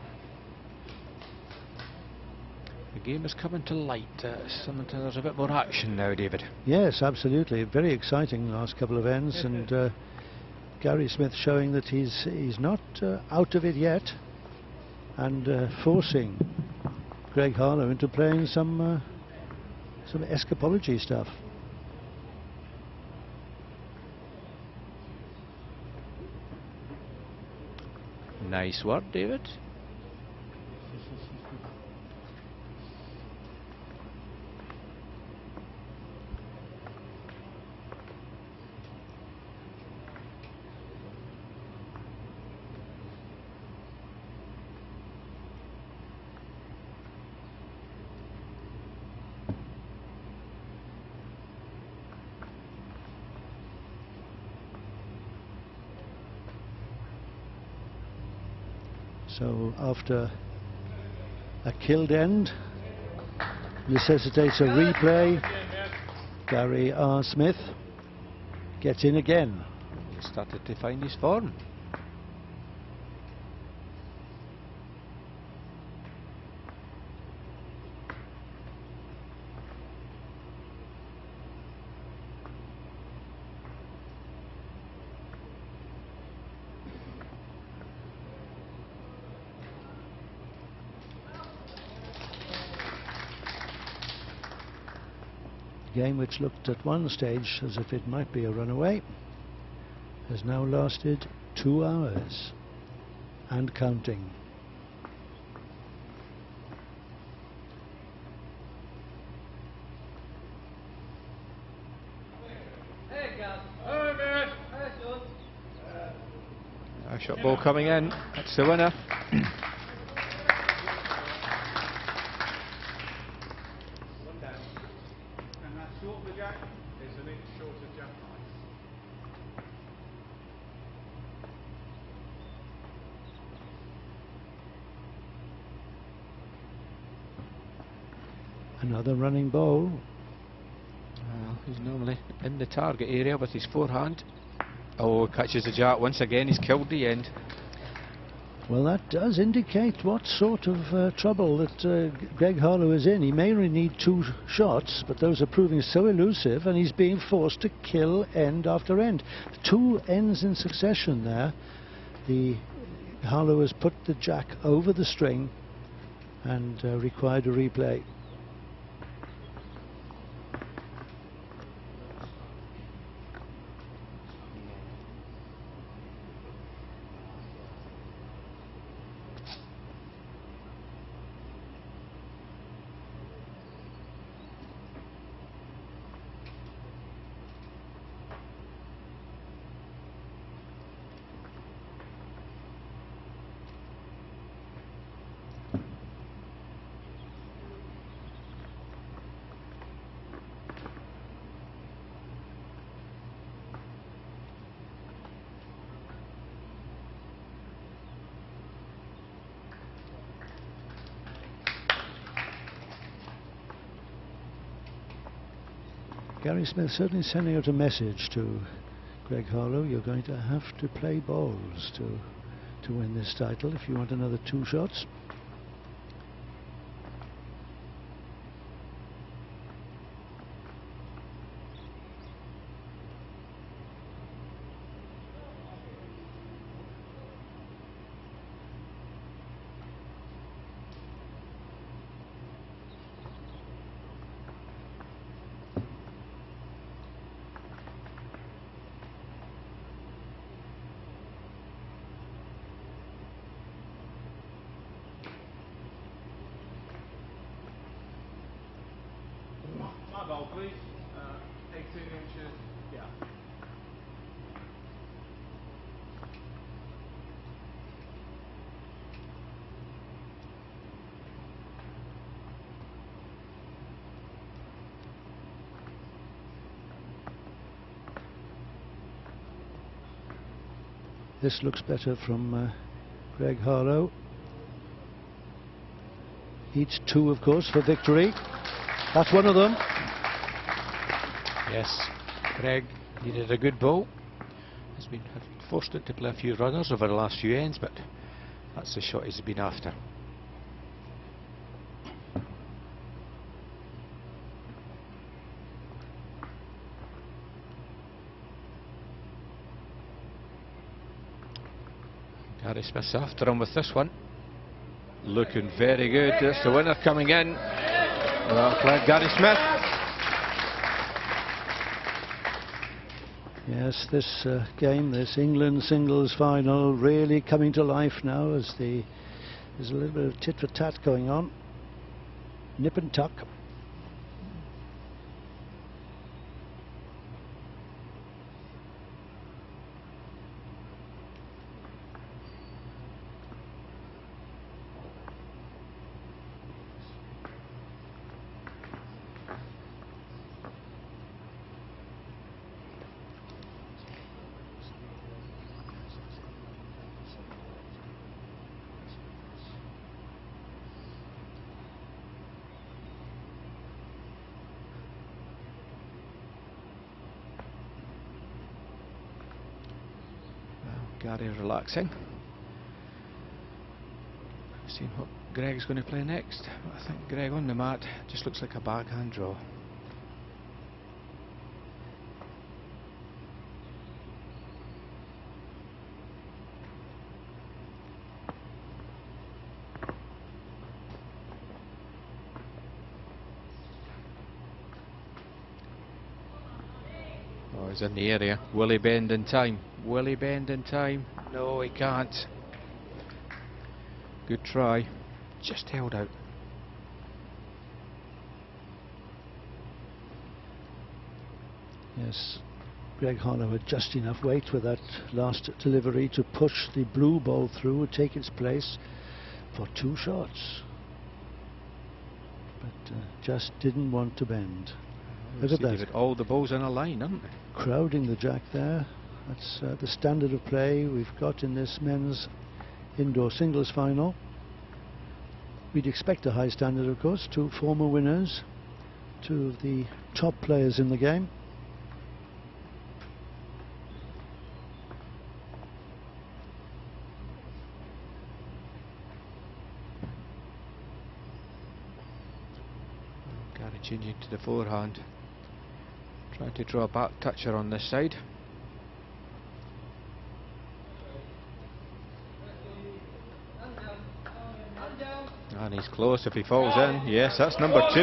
The game is coming to light. There's a bit more action now, David. Yes, absolutely. Very exciting last couple of ends, and Gary Smith showing that he's not out of it yet, and forcing Greg Harlow into playing some escapology stuff. Nice work, David. So after a killed end necessitates a replay, Gary R. Smith gets in again. Started to find his form. Game which looked at one stage as if it might be a runaway has now lasted 2 hours and counting. A shot ball coming in. That's the winner. Another running bowl. He's normally in the target area with his forehand. Oh, catches the jack once again. He's killed the end. Well, that does indicate what sort of trouble that Greg Harlow is in. He may only need 2 shots, but those are proving so elusive, and he's being forced to kill end after end. 2 ends in succession there. Harlow has put the jack over the string and required a replay. Gary Smith certainly sending out a message to Greg Harlow. You're going to have to play balls to win this title if you want another 2 shots. ball, please. 18 inches gap. This looks better from Greg Harlow. Each 2, of course, for victory. That's one of them. Yes, Greg needed a good ball. Has been forced it to play a few runners over the last few ends, but that's the shot he's been after. Gary Smith's after him with this one. Looking very good. That's the winner coming in. Well played, Gary Smith. Yes, this game, this England singles final, really coming to life now as there's a little bit of tit for tat going on. Nip and tuck. Gary relaxing. Seeing what Greg's going to play next. I think Greg on the mat just looks like a backhand draw. Oh, he's in the area. Will he bend in time? Will he bend in time? No, he can't. Good try. Just held out. Yes, Greg Harlow had just enough weight with that last delivery to push the blue ball through and take its place for 2 shots. But just didn't want to bend. Look at that. All the balls in a line, aren't they? Crowding the jack there. That's the standard of play we've got in this men's indoor singles final. We'd expect a high standard, of course. 2 former winners, 2 of the top players in the game. Gary changing to the forehand. Trying to draw a back toucher on this side. And he's close if he falls in. Yes, that's number 2.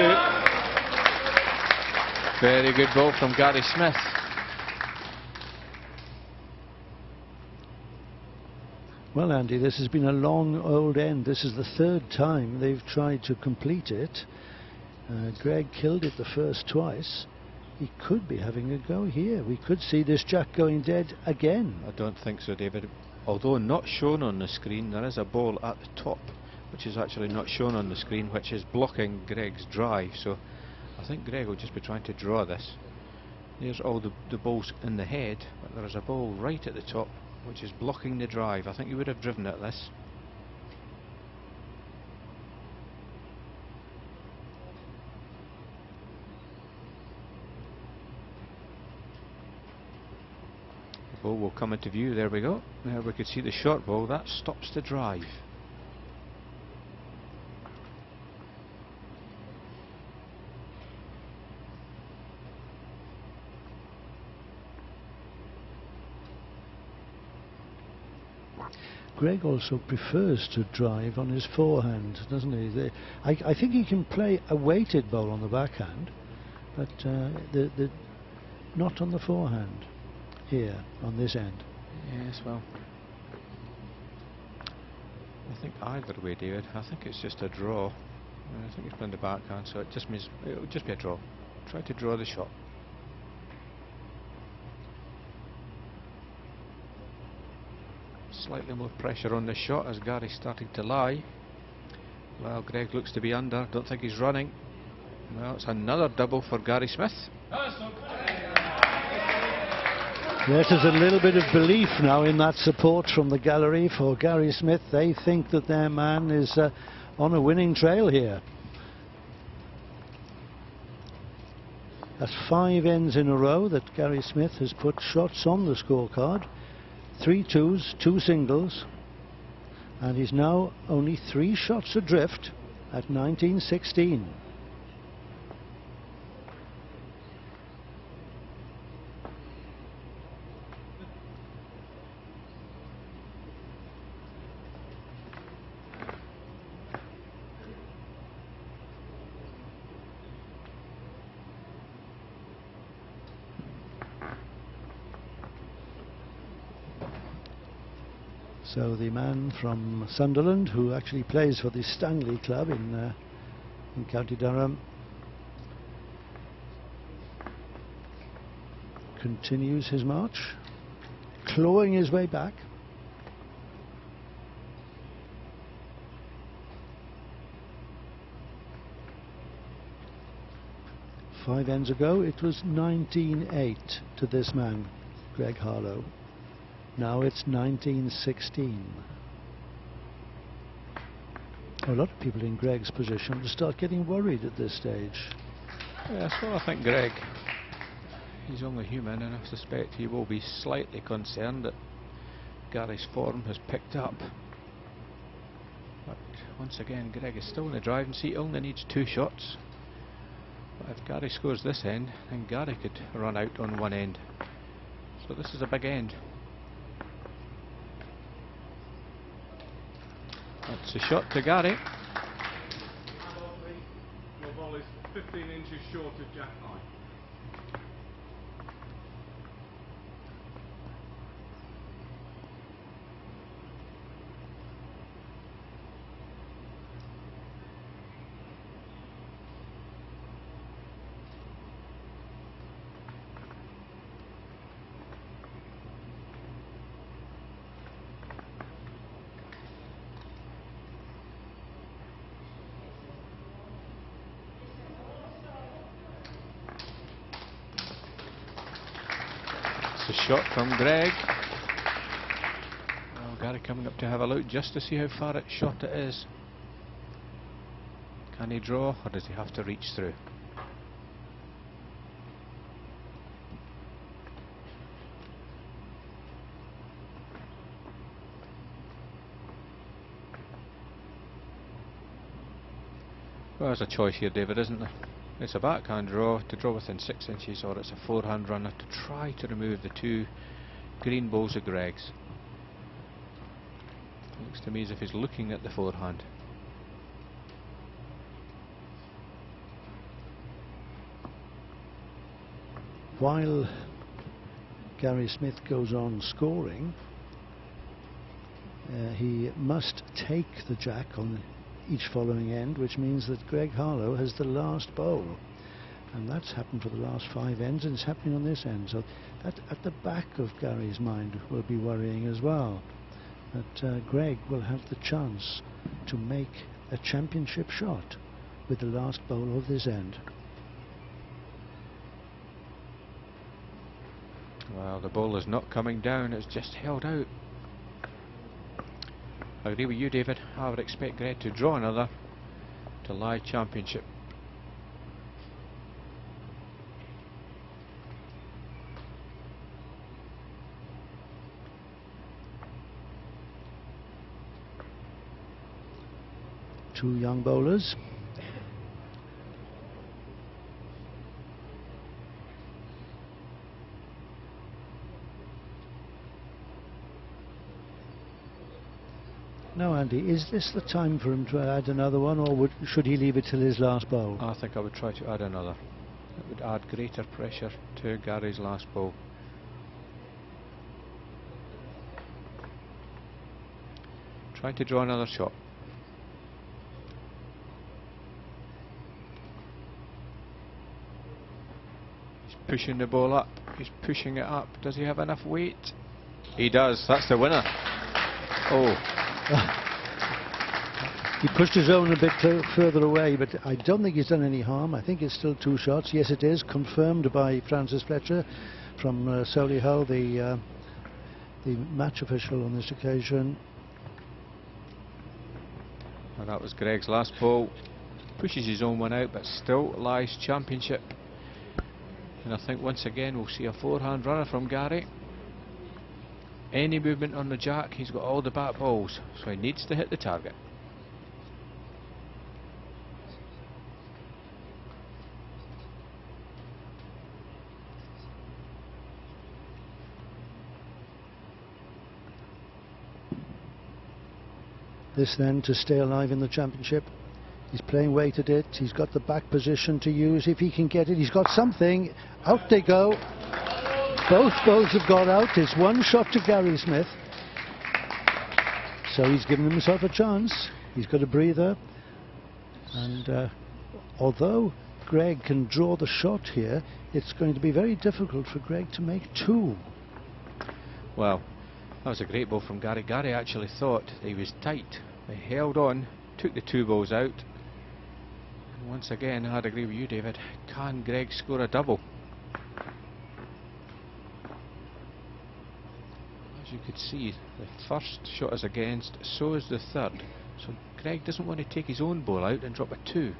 Very good ball from Gary Smith. Well, Andy, this has been a long old end. This is the 3rd time they've tried to complete it. Greg killed it the first twice. He could be having a go here. We could see this jack going dead again. I don't think so, David. Although not shown on the screen, there is a ball at the top which is actually not shown on the screen, which is blocking Greg's drive. So I think Greg will just be trying to draw this. There's all the balls in the head, but there is a ball right at the top which is blocking the drive. I think he would have driven at this. The ball will come into view. There we go. There we could see the short ball. That stops the drive. Greg also prefers to drive on his forehand, doesn't he? I think he can play a weighted bowl on the backhand, but not on the forehand here on this end. Yes, well, I think either way, David. I think it's just a draw. I think he's playing the backhand, so it just means it'll just be a draw. Try to draw the shot. Slightly more pressure on the shot as Gary's starting to lie. Well, Greg looks to be under. Don't think he's running. Well, it's another double for Gary Smith. Yes, there's a little bit of belief now in that support from the gallery for Gary Smith. They think that their man is on a winning trail here. That's 5 ends in a row that Gary Smith has put shots on the scorecard. 3 twos, 2 singles, and he's now only 3 shots adrift at 19-16. So the man from Sunderland, who actually plays for the Stanley Club in County Durham, continues his march, clawing his way back. Five ends ago it was 19-8 to this man, Greg Harlow. Now it's 19-16. A lot of people in Greg's position will start getting worried at this stage. Yes, well, I think Greg, he's only human, and I suspect he will be slightly concerned that Gary's form has picked up. But once again, Greg is still in the driving seat, only needs 2 shots. But if Gary scores this end, then Gary could run out on one end. So this is a big end. That's a shot to Gary. Your ball is 15 inches short of jack high. A shot from Greg. Well, Gary coming up to have a look just to see how far it shot it is. Can he draw, or does he have to reach through? Well, there's a choice here, David, isn't there? It's a backhand draw to draw within 6 inches, or it's a forehand runner to try to remove the 2 green balls of Greg's. Looks to me as if he's looking at the forehand. While Gary Smith goes on scoring, he must take the jack on each following end, which means that Greg Harlow has the last bowl, and that's happened for the last 5 ends, and it's happening on this end. So that at the back of Gary's mind will be worrying as well, that Greg will have the chance to make a championship shot with the last bowl of this end. Well, the ball is not coming down, it's just held out. I agree with you, David. I would expect Greg to draw another to lie championship. Two young bowlers. Now, Andy, is this the time for him to add another one, or should he leave it till his last bowl? I think I would try to add another. It would add greater pressure to Gary's last bowl. Try to draw another shot. pushing the ball up. He's pushing it up. Does he have enough weight? He does. That's the winner. Oh. He pushed his own a bit further away, but I don't think he's done any harm. I think it's still 2 shots. Yes, it is, confirmed by Francis Fletcher from Solihull, the match official on this occasion. And that was Greg's last ball. Pushes his own one out, but still lies championship. And I think once again we'll see a forehand runner from Gary. Any movement on the jack, he's got all the back balls, so he needs to hit the target. This then to stay alive in the championship. He's playing weighted it. He's got the back position to use if he can get it. He's got something. Out they go. Both bowls have got out. It's 1 shot to Gary Smith. So he's given himself a chance. He's got a breather. And although Greg can draw the shot here, it's going to be very difficult for Greg to make 2. Well, that was a great ball from Gary. Gary actually thought he was tight. He held on, took the 2 balls out. And once again, I'd agree with you, David. Can Greg score a double? As you could see, the first shot is against, so is the third. So Greg doesn't want to take his own ball out and drop a 2.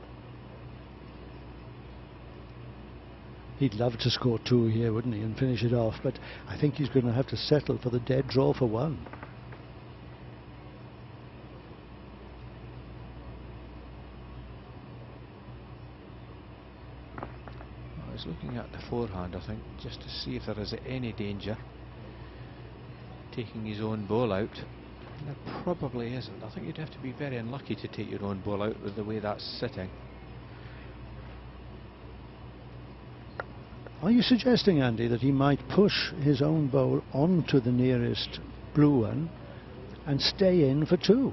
He'd love to score 2 here, wouldn't he, and finish it off, but I think he's going to have to settle for the dead draw for 1. I was looking at the forehand, I think, just to see if there is any danger taking his own ball out. And there probably isn't. I think you'd have to be very unlucky to take your own ball out with the way that's sitting. Are you suggesting, Andy, that he might push his own bowl onto the nearest blue one and stay in for 2?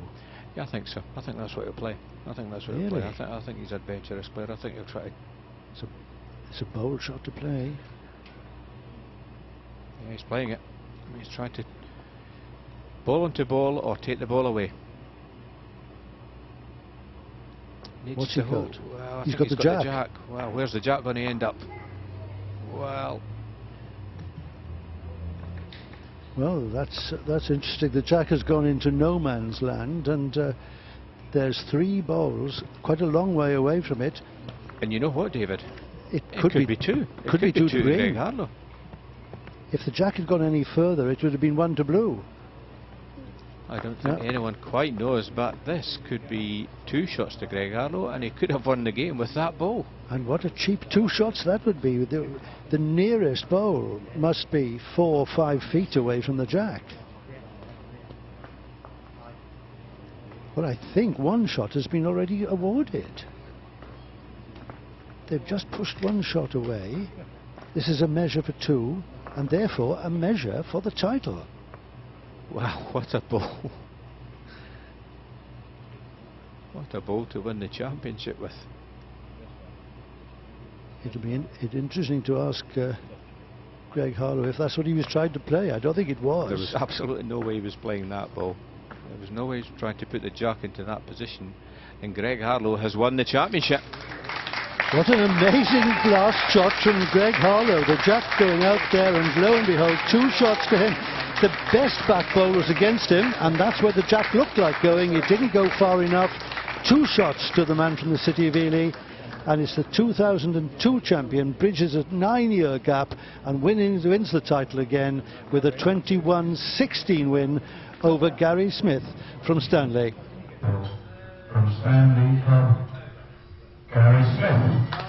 Yeah, I think so. I think that's what he'll play. I think that's what he'll play. I think he's an adventurous player. I think he'll try to... It's a bold shot to play. Yeah, he's playing it. He's trying to ball onto ball or take the ball away. What's he got? Well, he's got the jack. Well, where's the jack going to end up? Well, that's interesting. The jack has gone into no man's land, and there's 3 balls, quite a long way away from it. And you know what, David? It could be 2. It could be 2 to green. Greg Harlow. If the jack had gone any further, it would have been 1 to blue. I don't think anyone quite knows, but this could be 2 shots to Greg Harlow, and he could have won the game with that ball. And what a cheap 2 shots that would be. The nearest bowl must be 4 or 5 feet away from the jack. Well, I think 1 shot has been already awarded. They've just pushed 1 shot away. This is a measure for 2, and therefore a measure for the title. Wow, what a ball. What a ball to win the championship with. It'll be interesting to ask Greg Harlow if that's what he was trying to play. I don't think it was. There was absolutely no way he was playing that ball. There was no way he was trying to put the jack into that position. And Greg Harlow has won the championship. What an amazing last shot from Greg Harlow. The jack going out there, and lo and behold, 2 shots to him. The best back bowl was against him, and that's where the jack looked like going. It didn't go far enough. 2 shots to the man from the city of Ely, and it's the 2002 champion, bridges a 9-year gap and wins the title again with a 21-16 win over Gary Smith from Stanley. From Stanley Club, Gary Smith.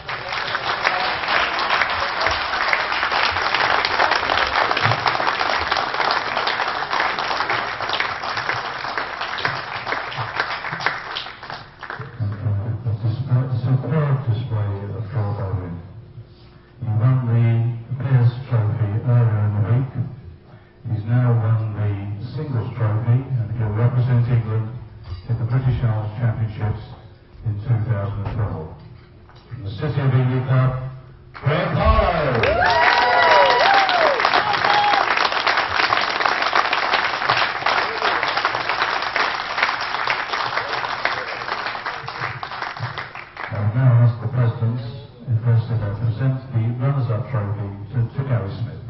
Championships in 2012. From the City of EIBA Club, Greg Harlow. requested I present the runners-up trophy to Gary Smith.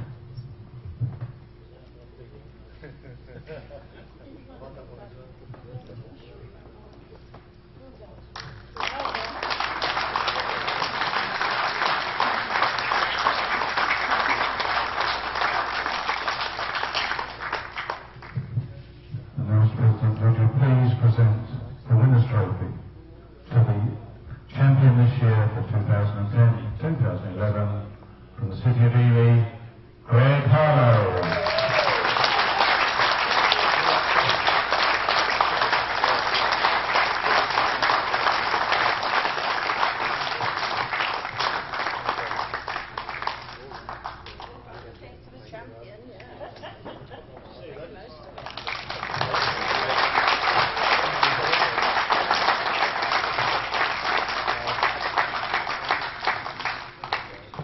And now, Mr. President, would you please present the winner's trophy to the champion this year for 2010-2011 from the City of Ely,